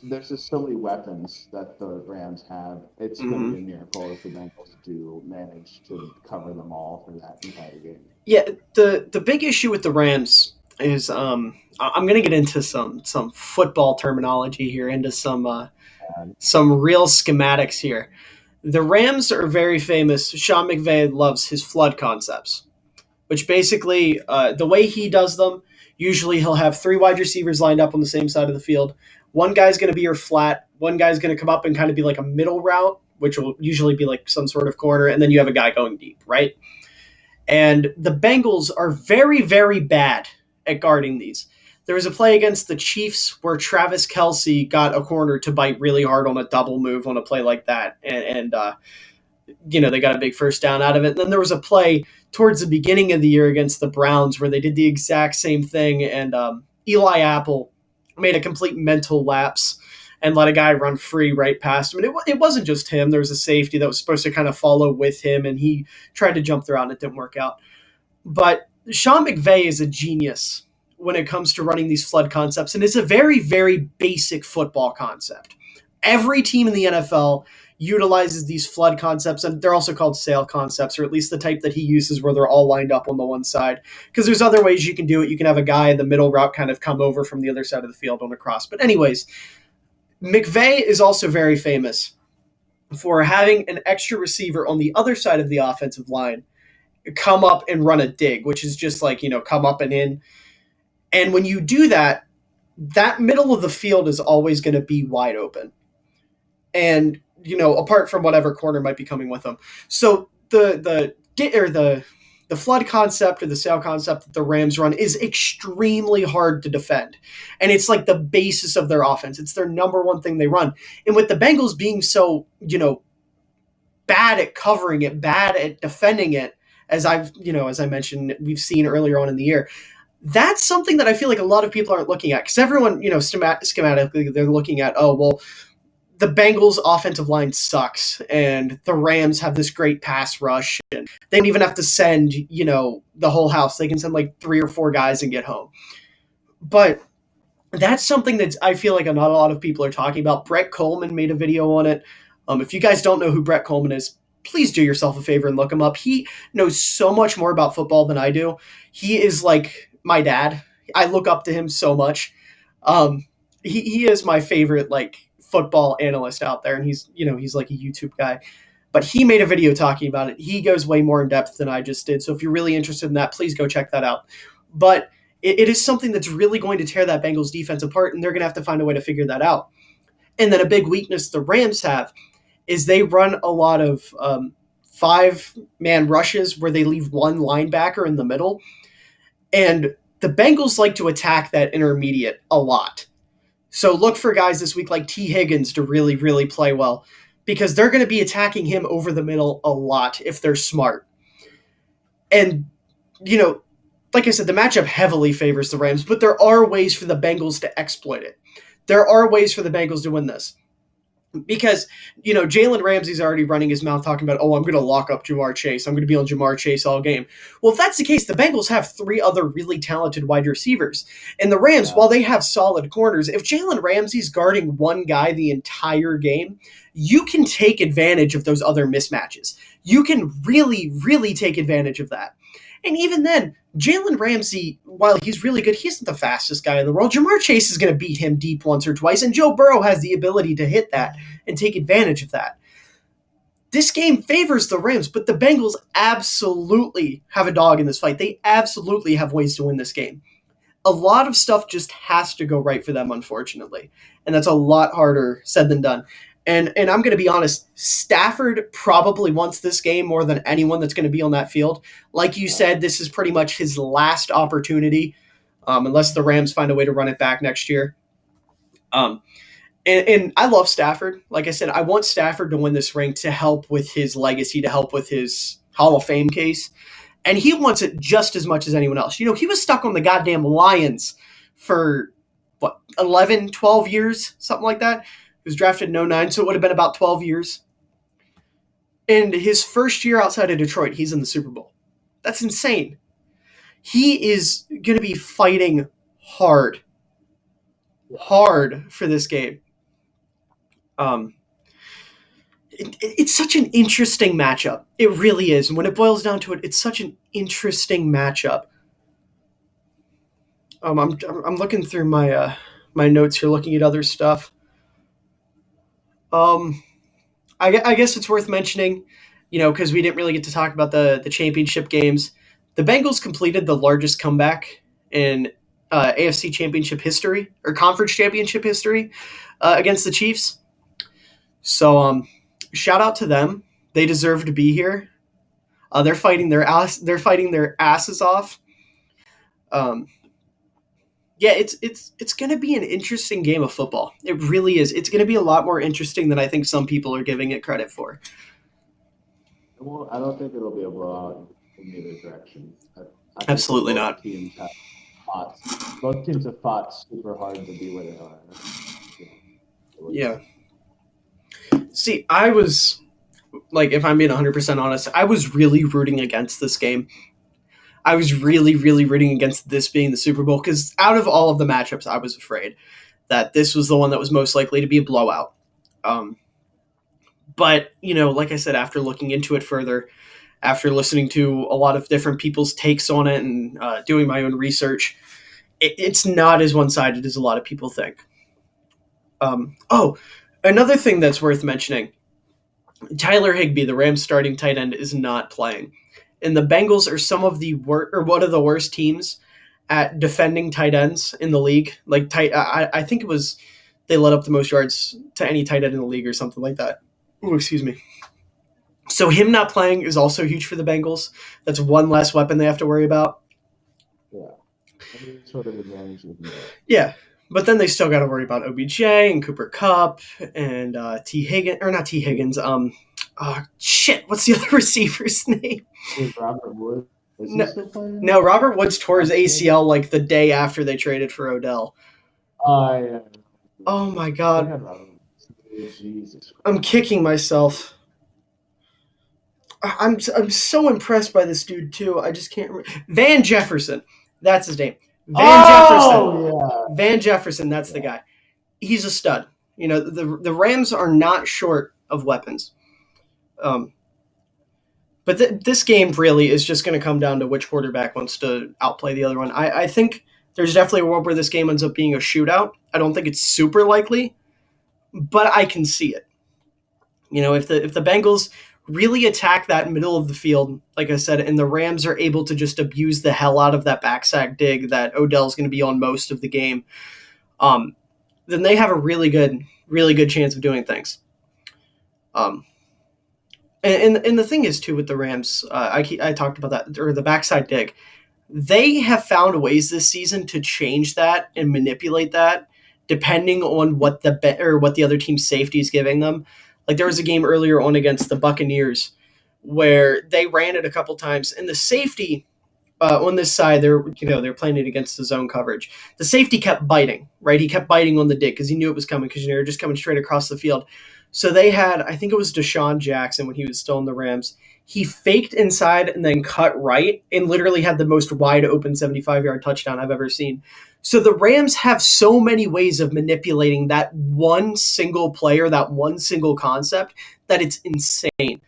There's just so many weapons that the Rams have. It's going to be a miracle if the Bengals do manage to cover them all for that entire game. Yeah, the big issue with the Rams is I'm going to get into some football terminology here, into some real schematics here. The Rams are very famous. Sean McVay loves his flood concepts, which basically the way he does them, usually he'll have 3 wide receivers lined up on the same side of the field. One guy's going to be your flat. One guy's going to come up and kind of be like a middle route, which will usually be like some sort of corner. And then you have a guy going deep, right? And the Bengals are very, very bad at guarding these. There was a play against the Chiefs where Travis Kelce got a corner to bite really hard on a double move on a play like that. And they got a big first down out of it. And then there was a play towards the beginning of the year against the Browns where they did the exact same thing. And Eli Apple made a complete mental lapse and let a guy run free right past him. And it wasn't just him. There was a safety that was supposed to kind of follow with him, and he tried to jump through and it didn't work out. But Sean McVay is a genius when it comes to running these flood concepts, and it's a very, very basic football concept. Every team in the NFL utilizes these flood concepts, and they're also called sail concepts, or at least the type that he uses where they're all lined up on the one side. Because there's other ways you can do it. You can have a guy in the middle route kind of come over from the other side of the field on a cross. But anyways, McVay is also very famous for having an extra receiver on the other side of the offensive line come up and run a dig, which is just come up and in. And when you do that, that middle of the field is always going to be wide open. And apart from whatever corner might be coming with them. So the the flood concept or the sail concept that the Rams run is extremely hard to defend. And it's like the basis of their offense. It's their number one thing they run. And with the Bengals being so, bad at covering it, bad at defending it, as I mentioned, we've seen earlier on in the year, that's something that I feel like a lot of people aren't looking at, because everyone, schematically, they're looking at, the Bengals' offensive line sucks, and the Rams have this great pass rush, and they don't even have to send, the whole house. They can send like 3 or 4 guys and get home. But that's something that I feel like not a lot of people are talking about. Brett Coleman made a video on it. If you guys don't know who Brett Coleman is, please do yourself a favor and look him up. He knows so much more about football than I do. He is like my dad. I look up to him so much. He is my favorite football analyst out there, and he's like a YouTube guy. But he made a video talking about it. He goes way more in depth than I just did. So if you're really interested in that, please go check that out. But it is something that's really going to tear that Bengals defense apart, and they're going to have to find a way to figure that out. And then a big weakness the Rams have is they run a lot of 5-man rushes where they leave one linebacker in the middle. And the Bengals like to attack that intermediate a lot. So look for guys this week like T. Higgins to really, really play well, because they're going to be attacking him over the middle a lot if they're smart. And, like I said, the matchup heavily favors the Rams, but there are ways for the Bengals to exploit it. There are ways for the Bengals to win this. Because, Jalen Ramsey's already running his mouth talking about, I'm going to lock up Jamar Chase. I'm going to be on Jamar Chase all game. Well, if that's the case, the Bengals have 3 other really talented wide receivers. And the Rams, while they have solid corners, if Jalen Ramsey's guarding one guy the entire game, you can take advantage of those other mismatches. You can really, really take advantage of that. And even then, Jalen Ramsey, while he's really good, he isn't the fastest guy in the world. Jamar Chase is going to beat him deep once or twice, and Joe Burrow has the ability to hit that and take advantage of that. This game favors the Rams, but the Bengals absolutely have a dog in this fight. They absolutely have ways to win this game. A lot of stuff just has to go right for them, unfortunately, and that's a lot harder said than done. And I'm going to be honest, Stafford probably wants this game more than anyone that's going to be on that field. Like you said, this is pretty much his last opportunity, unless the Rams find a way to run it back next year. And I love Stafford. Like I said, I want Stafford to win this ring to help with his legacy, to help with his Hall of Fame case. And he wants it just as much as anyone else. He was stuck on the goddamn Lions for, 11, 12 years, something like that. He was drafted in 2009, so it would have been about 12 years. And his first year outside of Detroit, he's in the Super Bowl. That's insane. He is going to be fighting hard for this game. It's such an interesting matchup. It really is. And when it boils down to it, it's such an interesting matchup. I'm looking through my notes here, looking at other stuff. I guess it's worth mentioning, because we didn't really get to talk about the championship games. The Bengals completed the largest comeback in AFC championship history, or conference championship history, against the Chiefs. So shout out to them. They deserve to be here. They're fighting their asses off. Yeah, it's going to be an interesting game of football. It really is. It's going to be a lot more interesting than I think some people are giving it credit for. Well, I don't think it'll be a blowout in either direction. I Absolutely not. Both teams have fought super hard to be where they are. Yeah. See, I was, if I'm being 100% honest, I was really rooting against this game. I was really, really rooting against this being the Super Bowl, because out of all of the matchups, I was afraid that this was the one that was most likely to be a blowout. But, like I said, after looking into it further, after listening to a lot of different people's takes on it and doing my own research, it's not as one-sided as a lot of people think. Another thing that's worth mentioning, Tyler Higbee, the Rams starting tight end, is not playing. And the Bengals are one of the worst teams at defending tight ends in the league. I think it was they let up the most yards to any tight end in the league or something like that. Oh, excuse me. So him not playing is also huge for the Bengals. That's one less weapon they have to worry about. Yeah. Any sort of advantage you can get. Yeah. But then they still got to worry about OBJ and Cooper Kupp and T. Higgins, or not T. Higgins. What's the other receiver's name? Is Robert Wood? Is he No, still playing? no, Robert Woods tore his ACL like the day after they traded for Odell. Yeah. Oh my I God. had Robert Woods. Jesus Christ. I'm kicking myself. I'm so impressed by this dude too. I just can't remember. Van Jefferson. That's his name. Van Jefferson, that's the guy. He's a stud. You know, the Rams are not short of weapons. But this game really is just going to come down to which quarterback wants to outplay the other one. I think there's definitely a world where this game ends up being a shootout. I don't think it's super likely, but I can see it. You know, if the Bengals really attack that middle of the field, like I said, and the Rams are able to just abuse the hell out of that backside dig that Odell's going to be on most of the game, then they have a really good chance of doing things. And the thing is too with the Rams, I talked about that, or the backside dig. They have found ways this season to change that and manipulate that depending on what the other team's safety is giving them. Like there was a game earlier on against the Buccaneers where they ran it a couple times, and the safety on this side, they're playing it against the zone coverage. The safety kept biting, right? He kept biting on the dig because he knew it was coming because they were just coming straight across the field. So they had, I think it was Deshaun Jackson when he was still in the Rams. He faked inside and then cut right and literally had the most wide open 75-yard touchdown I've ever seen. So the Rams have so many ways of manipulating that one single player, that one single concept, that it's insane.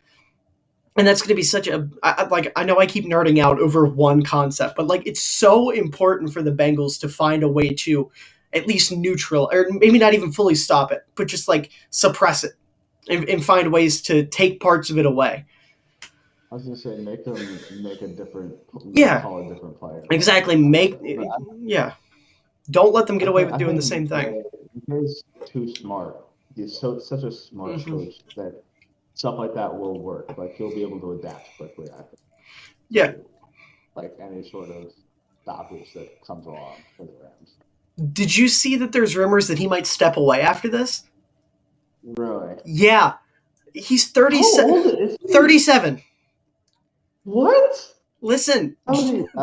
And that's going to be such I know I keep nerding out over one concept, but like it's so important for the Bengals to find a way to at least neutral, or maybe not even fully stop it, but just like suppress it and find ways to take parts of it away. I was going to say, make them make a different, call a different player. Exactly. Don't let them get away with doing the same thing. He's too smart. He's such a smart coach that stuff like that will work. Like he'll be able to adapt quickly, I think. Yeah. Like any sort of stoppage that comes along for the Rams. Did you see that there's rumors that he might step away after this? Really? Yeah. He's 37. How old is he? 37. What? Listen,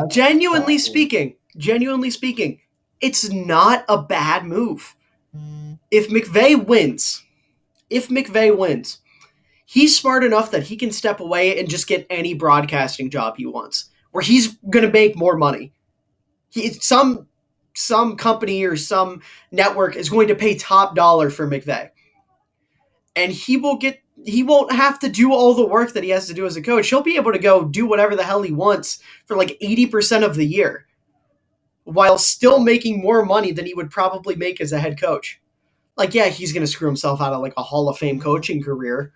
genuinely speaking, it's not a bad move. If McVay wins, he's smart enough that he can step away and just get any broadcasting job he wants, where he's going to make more money. Some company or some network is going to pay top dollar for McVay. And he won't have to do all the work that he has to do as a coach. He'll be able to go do whatever the hell he wants for like 80% of the year while still making more money than he would probably make as a head coach. Like, yeah, he's going to screw himself out of like a Hall of Fame coaching career.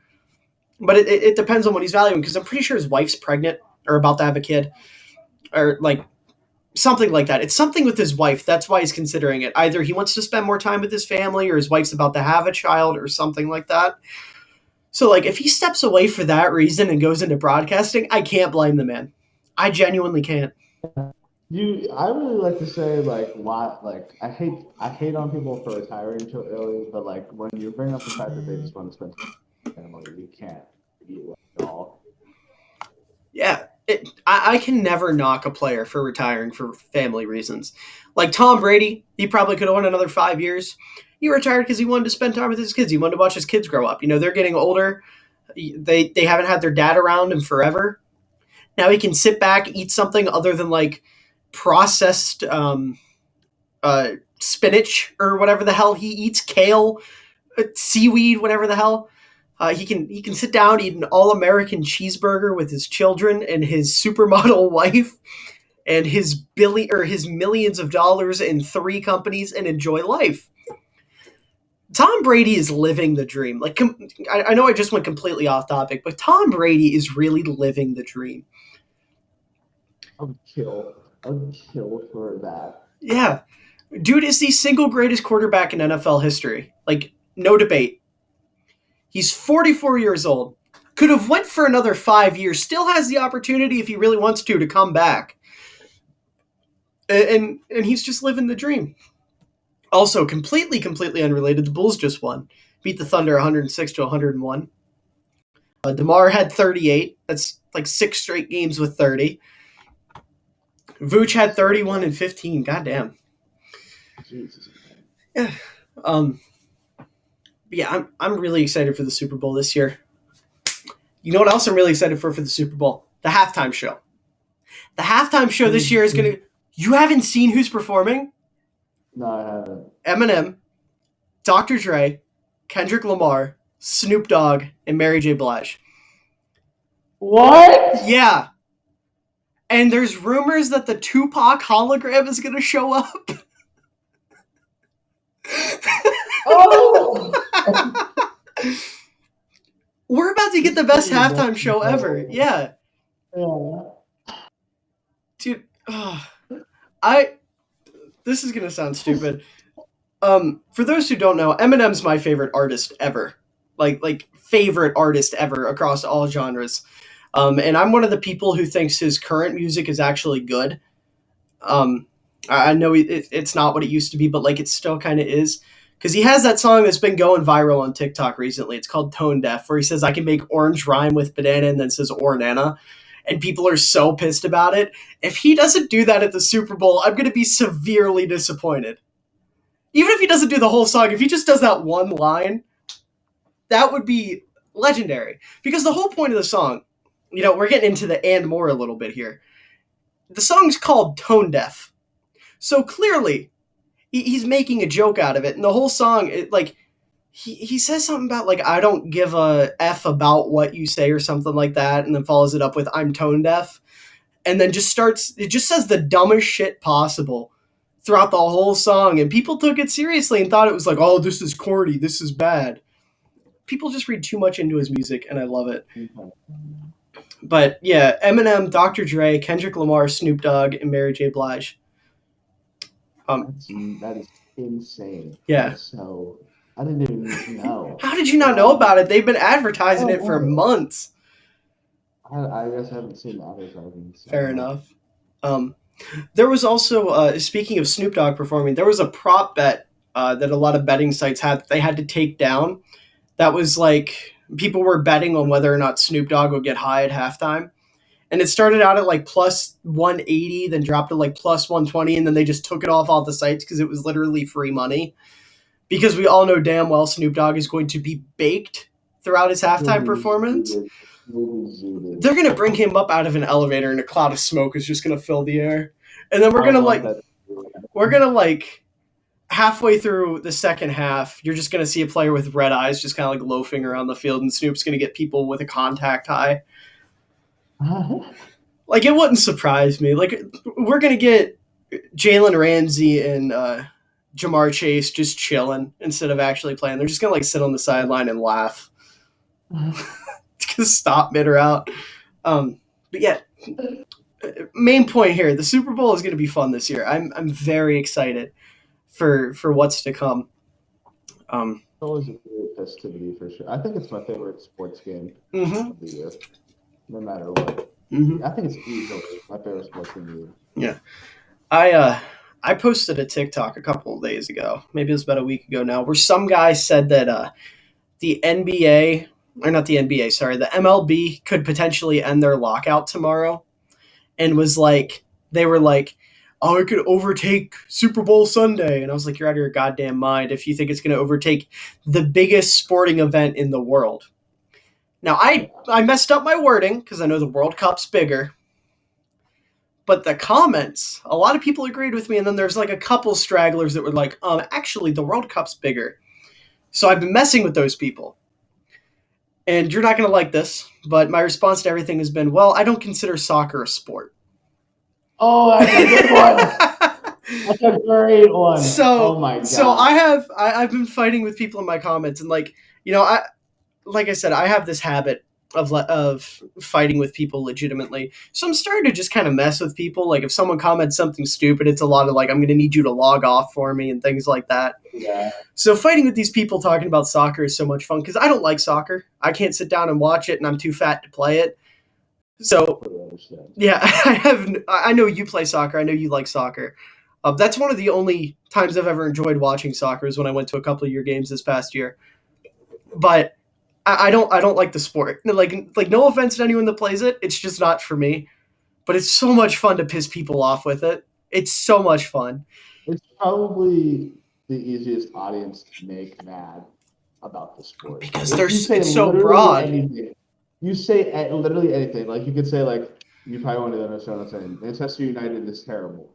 But it depends on what he's valuing, because I'm pretty sure his wife's pregnant or about to have a kid or like something like that. It's something with his wife. That's why he's considering it. Either he wants to spend more time with his family or his wife's about to have a child or something like that. So, like, if he steps away for that reason and goes into broadcasting, I can't blame the man. I genuinely can't. I really like to say, like, why, like, I hate on people for retiring too early, but, like, when you bring up the fact that they just want to spend time with family, you can't eat at all. Yeah. I can never knock a player for retiring for family reasons. Like Tom Brady, he probably could have won another 5 years. He retired because he wanted to spend time with his kids. He wanted to watch his kids grow up. You know, they're getting older. They haven't had their dad around in forever. Now he can sit back, eat something other than like processed spinach or whatever the hell he eats, kale, seaweed, whatever the hell. He can sit down, eat an all-American cheeseburger with his children and his supermodel wife and his millions of dollars in 3 companies and enjoy life. Tom Brady is living the dream. Like, I know I just went completely off topic, but Tom Brady is really living the dream. I'd kill for that. Yeah. Dude is the single greatest quarterback in NFL history. Like, no debate. He's 44 years old. could have went for another 5 years, still has the opportunity if he really wants to come back. And he's just living the dream. Also, completely unrelated, the Bulls just won. Beat the Thunder 106-101. DeMar had 38. That's like 6 straight games with 30. Vooch had 31 and 15. Goddamn. Jesus. Yeah. Yeah, I'm really excited for the Super Bowl this year. You know what else I'm really excited for the Super Bowl? The halftime show. The halftime show this year is going to... You haven't seen who's performing? No, I haven't. Eminem, Dr. Dre, Kendrick Lamar, Snoop Dogg, and Mary J. Blige. What? Yeah. And there's rumors that the Tupac hologram is going to show up. Oh! We're about to get the best halftime show ever. Yeah. Dude, this is going to sound stupid. For those who don't know, Eminem's my favorite artist ever. Like favorite artist ever across all genres. And I'm one of the people who thinks his current music is actually good. I know it's not what it used to be, but like it still kind of is. Because he has that song that's been going viral on TikTok recently. It's called Tone Deaf, where he says, I can make orange rhyme with banana, and then says ornana. And people are so pissed about it. If he doesn't do that at the Super Bowl, I'm going to be severely disappointed. Even if he doesn't do the whole song, if he just does that one line, that would be legendary. Because the whole point of the song, we're getting into the and more a little bit here. The song's called Tone Deaf. So clearly, he's making a joke out of it. And the whole song, he says something about, I don't give a F about what you say or something like that, and then follows it up with, I'm tone deaf. And then it just says the dumbest shit possible throughout the whole song. And people took it seriously and thought it was like, oh, this is corny, this is bad. People just read too much into his music, and I love it. Mm-hmm. But, yeah, Eminem, Dr. Dre, Kendrick Lamar, Snoop Dogg, and Mary J. Blige. That is insane. Yeah. So I didn't even know. How did you not know about it? They've been advertising it for months. I guess I haven't seen the advertising. So. Fair enough. There was also, speaking of Snoop Dogg performing, there was a prop bet that a lot of betting sites they had to take down. That was like people were betting on whether or not Snoop Dogg would get high at halftime. And it started out at plus 180, then dropped to plus 120, and then they just took it off all the sites because it was literally free money. Because we all know damn well Snoop Dogg is going to be baked throughout his halftime performance. They're going to bring him up out of an elevator, and a cloud of smoke is just going to fill the air. And then we're going to halfway through the second half, you're just going to see a player with red eyes just kind of loafing around the field, and Snoop's going to get people with a contact high. It wouldn't surprise me. We're going to get Jalen Ramsey and Jamar Chase just chilling instead of actually playing. They're just going to sit on the sideline and laugh. Just stop mid-route. But yeah, main point here, the Super Bowl is going to be fun this year. I'm very excited for what's to come. It's always a great festivity for sure. I think it's my favorite sports game of the year. No matter what. Mm-hmm. I think it's easily my favorite sports game of the year. Yeah. I posted a TikTok a couple of days ago, maybe it was about a week ago now, where some guy said that the NBA, or not the NBA, sorry, the MLB could potentially end their lockout tomorrow. And they were like, oh, it could overtake Super Bowl Sunday. And I was like, you're out of your goddamn mind if you think it's going to overtake the biggest sporting event in the world. Now, I messed up my wording because I know the World Cup's bigger. But the comments, a lot of people agreed with me, and then there's a couple stragglers that were like, actually, the World Cup's bigger. So I've been messing with those people. And you're not going to like this, but my response to everything has been, well, I don't consider soccer a sport. Oh, that's a good one. That's a great one. Oh my God. So I've been fighting with people in my comments, and like I said, I have this habit of fighting with people legitimately. So I'm starting to just kind of mess with people. Like if someone comments something stupid, it's a lot of like, I'm going to need you to log off for me and things like that. Yeah. So fighting with these people talking about soccer is so much fun because I don't like soccer. I can't sit down and watch it, and I'm too fat to play it. So yeah, I know you play soccer. I know you like soccer. That's one of the only times I've ever enjoyed watching soccer is when I went to a couple of your games this past year. But I don't like the sport. Like no offense to anyone that plays it, it's just not for me. But it's so much fun to piss people off with it. It's so much fun. It's probably the easiest audience to make mad about the sport Because it's so broad. Anything, you say literally anything. Like you could say like you probably won't understand what I'm saying. Manchester United is terrible.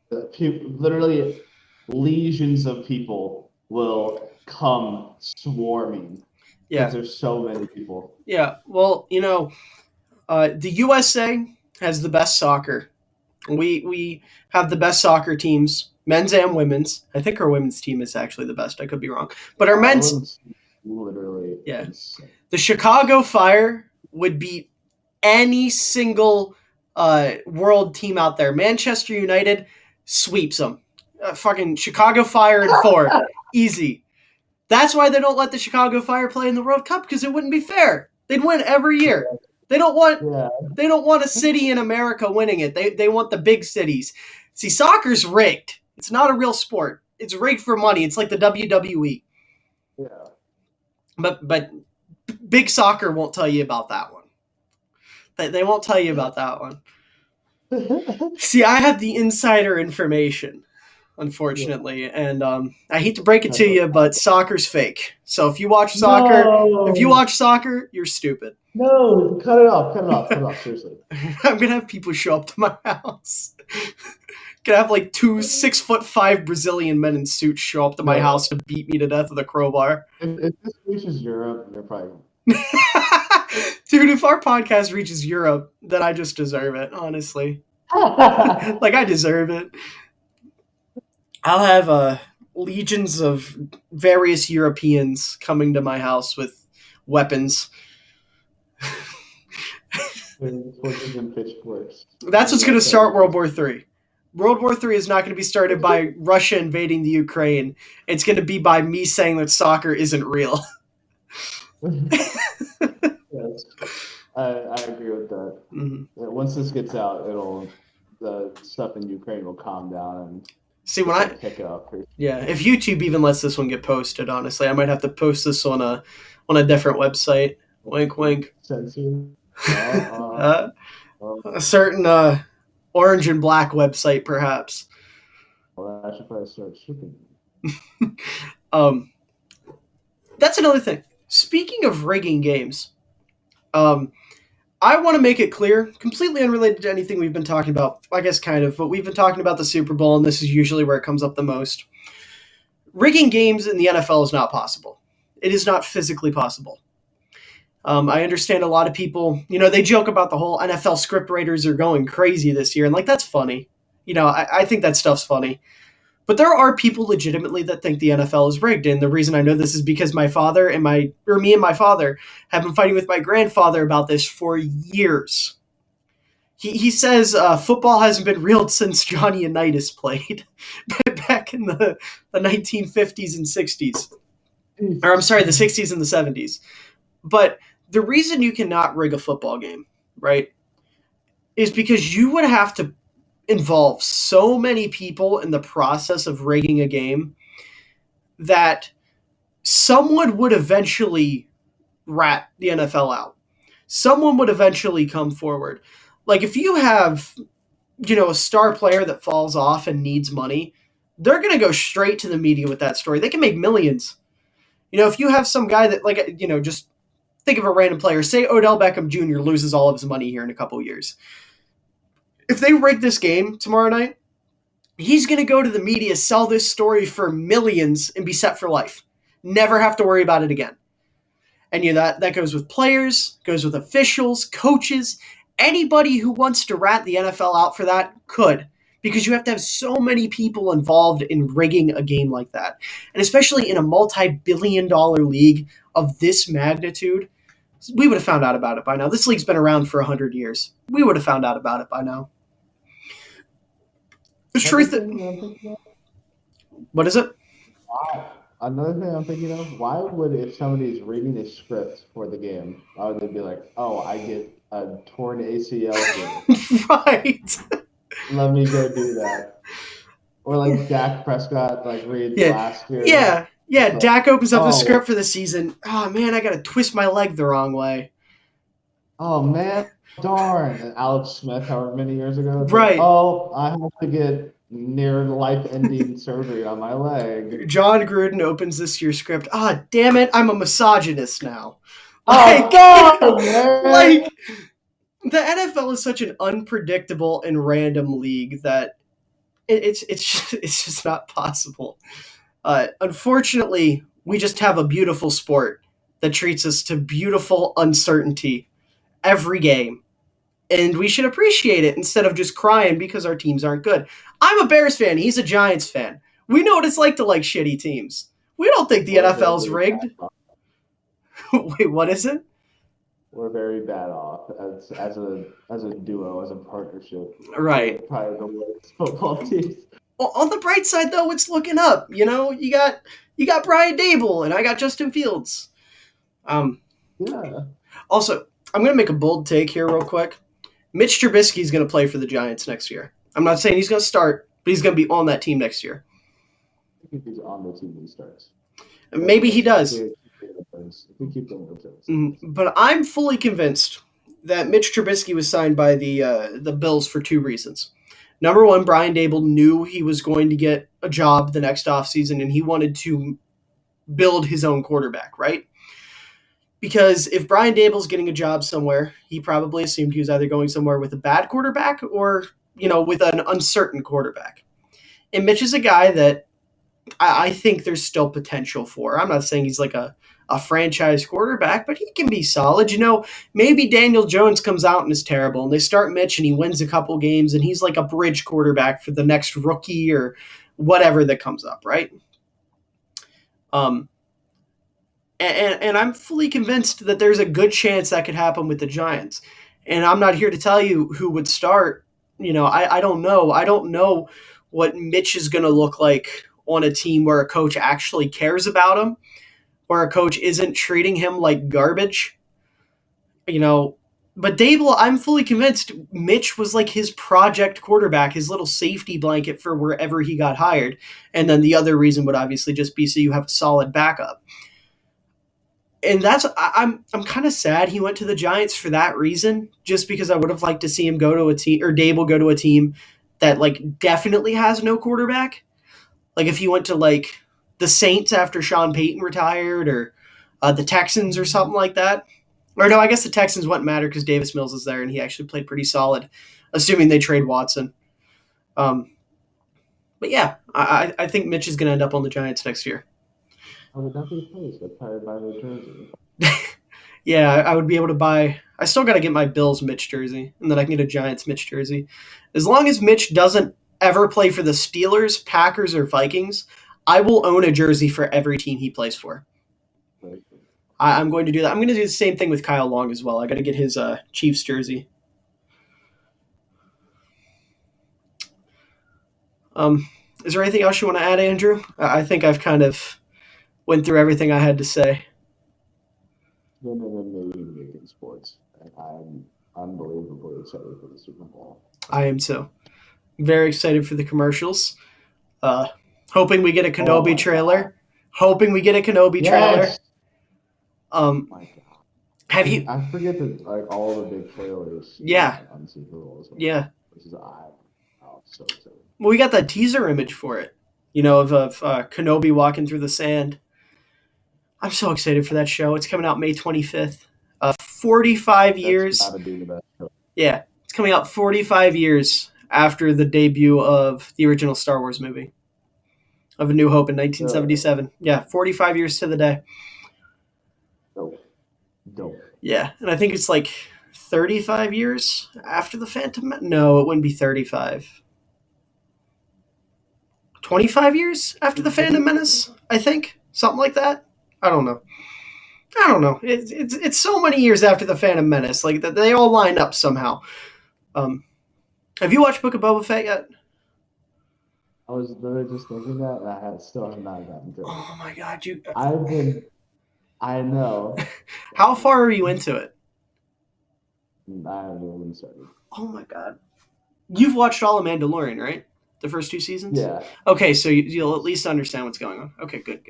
Literally legions of people will come swarming. Yeah, because there's so many people. Yeah, well, the USA has the best soccer. We have the best soccer teams, men's and women's. I think our women's team is actually the best. I could be wrong, but our men's literally insane. The Chicago Fire would beat any single world team out there. Manchester United sweeps them. Fucking Chicago Fire in 4, easy. That's why they don't let the Chicago Fire play in the World Cup because it wouldn't be fair. They'd win every year. They don't want a city in America winning it. They want the big cities. See, soccer's rigged. It's not a real sport. It's rigged for money. It's like the WWE. Yeah. But big soccer won't tell you about that one. They won't tell you about that one. See, I have the insider information, unfortunately, and I hate to break it to you, but soccer's fake. So if you watch soccer, you're stupid. No, cut it off, seriously. I'm gonna have people show up to my house. Gonna have like 2 6'5" Brazilian men in suits show up to my house to beat me to death with a crowbar. If this reaches Europe, they're probably dude, if our podcast reaches Europe, then I just deserve it, honestly. Like, I deserve it. I'll have legions of various Europeans coming to my house with weapons. and pitchforks. That's what's going to start World War III. World War III is not going to be started by Russia invading the Ukraine. It's going to be by me saying that soccer isn't real. Yes, I agree with that. Mm-hmm. Once this gets out, the stuff in Ukraine will calm down and see when I pick up. Yeah, if YouTube even lets this one get posted, honestly, I might have to post this on a different website. Wink, wink. Censor. A certain orange and black website, perhaps. Well, I should probably start shipping. That's another thing. Speaking of rigging games, I want to make it clear, completely unrelated to anything we've been talking about, I guess kind of, but we've been talking about the Super Bowl, and this is usually where it comes up the most. Rigging games in the NFL is not possible. It is not physically possible. I understand a lot of people, they joke about the whole NFL script writers are going crazy this year, and that's funny. I think that stuff's funny. But there are people legitimately that think the NFL is rigged, and the reason I know this is because me and my father have been fighting with my grandfather about this for years. He says football hasn't been real since Johnny Unitas played back in the 1950s and 60s. Or I'm sorry, the 60s and the 70s. But the reason you cannot rig a football game, right, is because you would have to involve so many people in the process of rigging a game that someone would eventually rat the NFL out. Someone would eventually come forward. Like if you have, a star player that falls off and needs money, they're going to go straight to the media with that story. They can make millions. If you have some guy that just think of a random player, say Odell Beckham Jr. loses all of his money here in a couple of years. If they rig this game tomorrow night, he's going to go to the media, sell this story for millions, and be set for life. Never have to worry about it again. And that goes with players, goes with officials, coaches, anybody who wants to rat the NFL out for that could, because you have to have so many people involved in rigging a game like that. And especially in a multi-billion-dollar league of this magnitude, We would have found out about it by now. This league's been around for 100 years. We would have found out about it by now. The truth. What is it? Another thing I'm thinking of, why would, if somebody's reading a script for the game, why would they be like, oh, I get a torn ACL here. Right. Let me go do that. Or like Dak Prescott, like reads last year. Yeah. Like, Dak opens up the script for the season. Oh, man, I got to twist my leg the wrong way. Oh, man, darn. And Alex Smith, however many years ago. Right. Like, oh, I have to get near life-ending surgery on my leg. John Gruden opens this year's script. Ah, damn it, I'm a misogynist now. Oh, God, man. Like, the NFL is such an unpredictable and random league that it's just not possible. Unfortunately, we just have a beautiful sport that treats us to beautiful uncertainty every game. And we should appreciate it instead of just crying because our teams aren't good. I'm a Bears fan. He's a Giants fan. We know what it's like to like shitty teams. We don't think the NFL's rigged. Wait, what is it? We're very bad off as a duo, as a partnership. Right. We're probably the worst football teams. Well, on the bright side, though, it's looking up. You know, you got Brian Dable, and I got Justin Fields. Yeah. Also, I'm going to make a bold take here real quick. Mitch Trubisky is going to play for the Giants next year. I'm not saying he's going to start, but he's going to be on that team next year. I think he's on the team when he starts. Maybe he does. But I'm fully convinced that Mitch Trubisky was signed by the Bills for two reasons. Number one, Brian Dable knew he was going to get a job the next offseason, and he wanted to build his own quarterback, right? Because if Brian Dable's getting a job somewhere, he probably assumed he was either going somewhere with a bad quarterback or, with an uncertain quarterback. And Mitch is a guy that I think there's still potential for. I'm not saying he's like a franchise quarterback, but he can be solid. Maybe Daniel Jones comes out and is terrible, and they start Mitch and he wins a couple games, and he's like a bridge quarterback for the next rookie or whatever that comes up, right? And I'm fully convinced that there's a good chance that could happen with the Giants. And I'm not here to tell you who would start. I don't know. I don't know what Mitch is going to look like on a team where a coach actually cares about him, where a coach isn't treating him like garbage. But Dable, I'm fully convinced Mitch was like his project quarterback, his little safety blanket for wherever he got hired. And then the other reason would obviously just be so you have a solid backup. And I'm kind of sad he went to the Giants for that reason, just because I would have liked to see him go to a team, or Dable go to a team that like definitely has no quarterback. Like if he went to like the Saints after Sean Payton retired, or the Texans or something like that. Or no, I guess the Texans wouldn't matter because Davis Mills is there and he actually played pretty solid, assuming they trade Watson. But yeah, I think Mitch is going to end up on the Giants next year. I would not be pleased. I'd probably buy the jersey. Yeah, I would be able to buy. I still got to get my Bills Mitch jersey, and then I can get a Giants Mitch jersey. As long as Mitch doesn't ever play for the Steelers, Packers, or Vikings, I will own a jersey for every team he plays for. I'm going to do that. I'm going to do the same thing with Kyle Long as well. I got to get his Chiefs jersey. Is there anything else you want to add, Andrew? I think I've kind of went through everything I had to say. It's been an amazing week in sports. I'm unbelievably excited for the Super Bowl. I am too. Very excited for the commercials. Hoping we get a Kenobi trailer. God. Hoping we get a Kenobi trailer. My God. Have you? I forget that like all the big trailers. Yeah. On Super Bowl. Yeah. Which is so excited. Well, we got that teaser image for it. Of Kenobi walking through the sand. I'm so excited for that show. It's coming out May 25th. 45 years. That's gotta be the best show. Yeah, it's coming out 45 years after the debut of the original Star Wars movie of A New Hope in 1977. Yeah, 45 years to the day. Dope. Yeah, and I think it's like 35 years after the Phantom Menace. No, it wouldn't be 35. 25 years after the Phantom Menace, I think. Something like that. I don't know. I don't know. It's so many years after the Phantom Menace, like that they all line up somehow. Have you watched Book of Boba Fett yet? I was literally just thinking that, and still have not gotten to it. Oh my god, you! I know. How far are you into it? I haven't even started. Oh my god, you've watched all of Mandalorian, right? The first 2 seasons. Yeah. Okay, so you'll at least understand what's going on. Okay, good.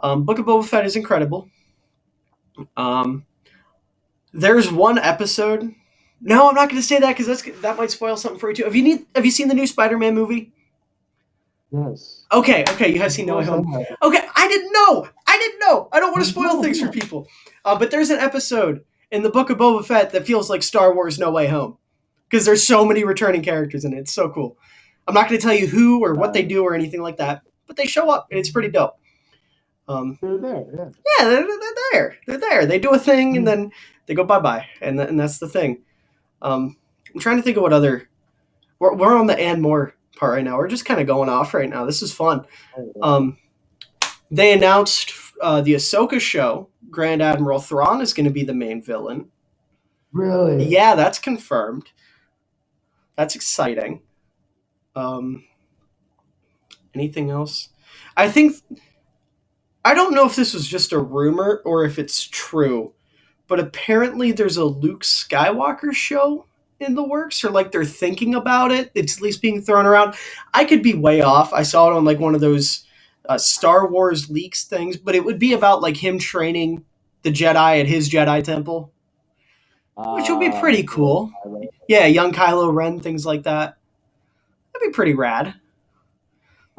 Book of Boba Fett is incredible. There's one episode. No, I'm not going to say that because that might spoil something for you too. Have you seen the new Spider-Man movie? Yes. Okay, you have seen No Way Home. Okay, I didn't know. I don't want to spoil things for people. But there's an episode in the Book of Boba Fett that feels like Star Wars No Way Home because there's so many returning characters in it. It's so cool. I'm not going to tell you who or what they do or anything like that, but they show up and it's pretty dope. They're there, yeah. Yeah, they're there. They're there. They do a thing and then they go bye-bye, and that's the thing. I'm trying to think of what other... We're on the and more part right now. We're just kind of going off right now. This is fun. They announced the Ahsoka show. Grand Admiral Thrawn is going to be the main villain. Really? Yeah, that's confirmed. That's exciting. Anything else? I don't know if this was just a rumor or if it's true, but apparently there's a Luke Skywalker show in the works, or like they're thinking about it. It's at least being thrown around. I could be way off. I saw it on like one of those Star Wars leaks things, but it would be about like him training the Jedi at his Jedi temple, which would be pretty cool. Yeah, young Kylo Ren, things like that. That'd be pretty rad.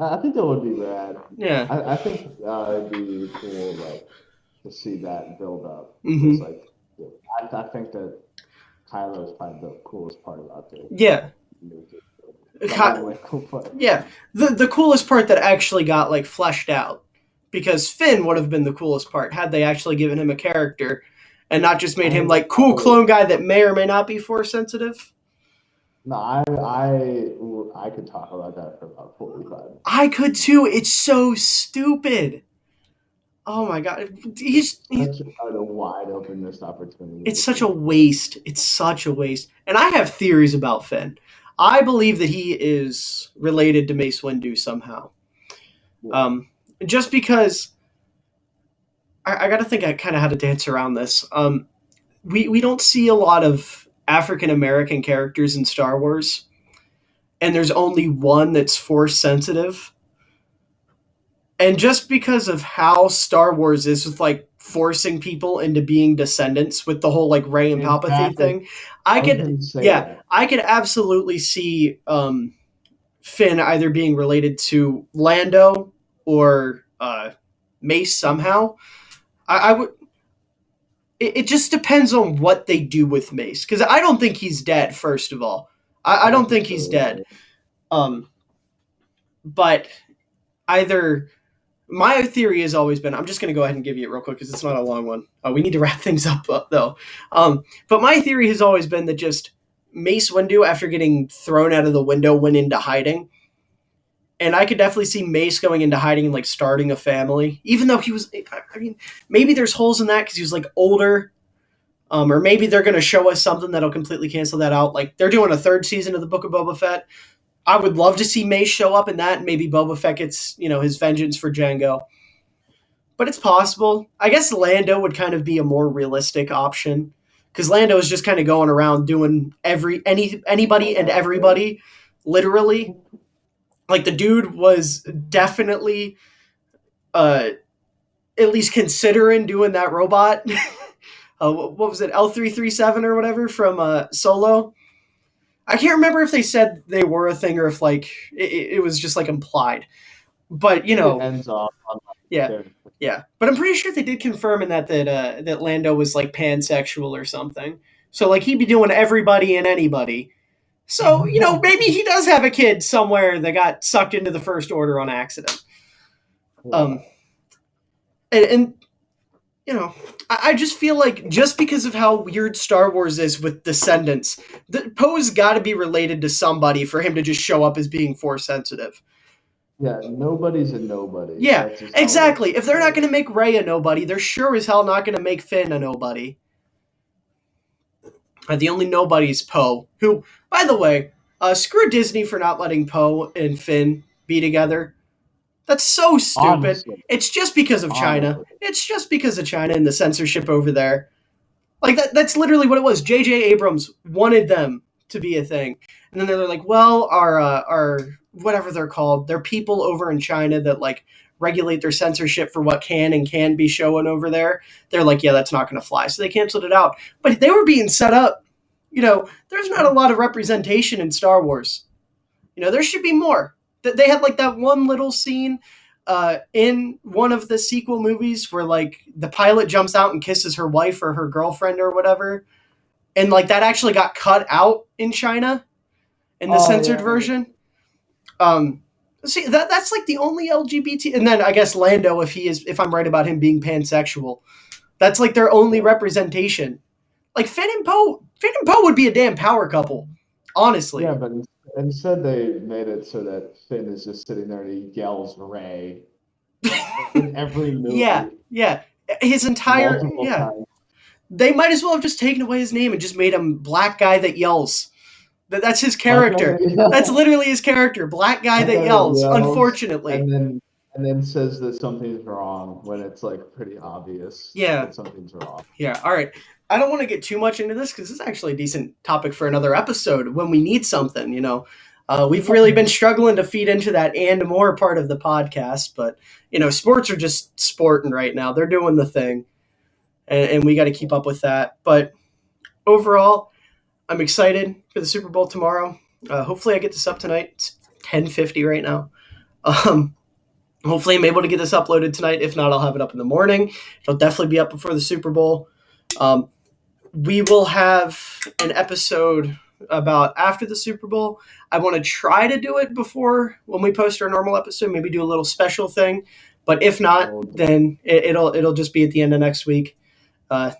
I think that would be rad. Yeah. I think it'd be cool, like, to see that build up. Mm-hmm. It's like, I think that Kylo is probably the coolest part about it. Yeah. Yeah. The coolest part that actually got like fleshed out, because Finn would have been the coolest part had they actually given him a character and not just made him like cool clone guy that may or may not be force sensitive. No, I could talk about that for about 45 minutes. I could too. It's so stupid. Oh my god, he's such a wide open missed opportunity. It's such a waste. And I have theories about Finn. I believe that he is related to Mace Windu somehow. Yeah. Just because I got to think I kind of had to dance around this. We don't see a lot of African American characters in Star Wars, and there's only one that's force sensitive. And just because of how Star Wars is with like forcing people into being descendants with the whole like Rey and Palpatine thing, I could absolutely see Finn either being related to Lando or Mace somehow. I would. It just depends on what they do with Mace, because I don't think he's dead. First of all, I don't think he's dead. But either. My theory has always been, I'm just going to go ahead and give you it real quick because it's not a long one. We need to wrap things up, though. But my theory has always been that just Mace Windu, after getting thrown out of the window, went into hiding. And I could definitely see Mace going into hiding and like starting a family, even though he was, I mean, maybe there's holes in that because he was like older. Or maybe they're going to show us something that'll completely cancel that out. Like they're doing a 3rd season of the Book of Boba Fett. I would love to see Mace show up in that, and maybe Boba Fett gets, his vengeance for Jango. But it's possible. I guess Lando would kind of be a more realistic option, because Lando is just kind of going around doing anybody and everybody, literally. Like the dude was definitely, at least considering doing that robot. What was it, L337 or whatever from Solo? I can't remember if they said they were a thing or if like it was just like implied, but it ends off on yeah. But I'm pretty sure they did confirm in that Lando was like pansexual or something. So like he'd be doing everybody and anybody. So maybe he does have a kid somewhere that got sucked into the First Order on accident. Yeah. I just feel like just because of how weird Star Wars is with descendants, Poe's got to be related to somebody for him to just show up as being force sensitive. Yeah, nobody's a nobody. Yeah, That's just how it exactly. is. If they're not going to make Ray a nobody, they're sure as hell not going to make Finn a nobody. The only nobody is Poe, who, by the way, screw Disney for not letting Poe and Finn be together. That's so stupid. Honestly, It's just because of China. honestly. It's just because of China and the censorship over there. Like that's literally what it was. J.J. Abrams wanted them to be a thing. And then they're like, well, our whatever they're called, they're people over in China that like regulate their censorship for what can and can be shown over there. They're like, yeah, that's not going to fly. So they canceled it out. But they were being set up. There's not a lot of representation in Star Wars. There should be more. They had like that one little scene in one of the sequel movies where like the pilot jumps out and kisses her wife or her girlfriend or whatever, and like that actually got cut out in China in the censored version. See that's like the only LGBT, and then I guess Lando, if I'm right about him being pansexual, that's like their only representation. Like Finn and Poe would be a damn power couple, honestly. Yeah, but instead they made it so that Finn is just sitting there and he yells Ray in every movie. Yeah. His entire multiple times. They might as well have just taken away his name and just made him Black Guy That Yells. That's his character. That's literally his character, Black Guy That Yells. Unfortunately, and then says that something's wrong when it's like pretty obvious. That something's wrong. Yeah. All right. I don't want to get too much into this because this is actually a decent topic for another episode when we need something. We've really been struggling to feed into that and more part of the podcast, but sports are just sporting right now. They're doing the thing, and we got to keep up with that. But overall, I'm excited for the Super Bowl tomorrow. Hopefully I get this up tonight. It's 10:50 right now. Hopefully I'm able to get this uploaded tonight. If not, I'll have it up in the morning. It'll definitely be up before the Super Bowl. We will have an episode about after the Super Bowl. I want to try to do it before when we post our normal episode, maybe do a little special thing. But if not, then it'll just be at the end of next week. I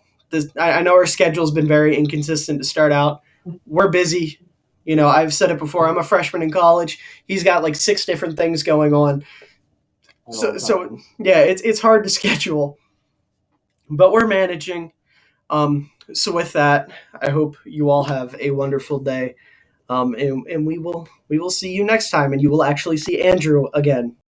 know our schedule's been very inconsistent to start out. We're busy. I've said it before. I'm a freshman in college. He's got like 6 different things going on. So yeah, it's hard to schedule, but we're managing. So with that, I hope you all have a wonderful day. And we will see you next time, and you will actually see Andrew again.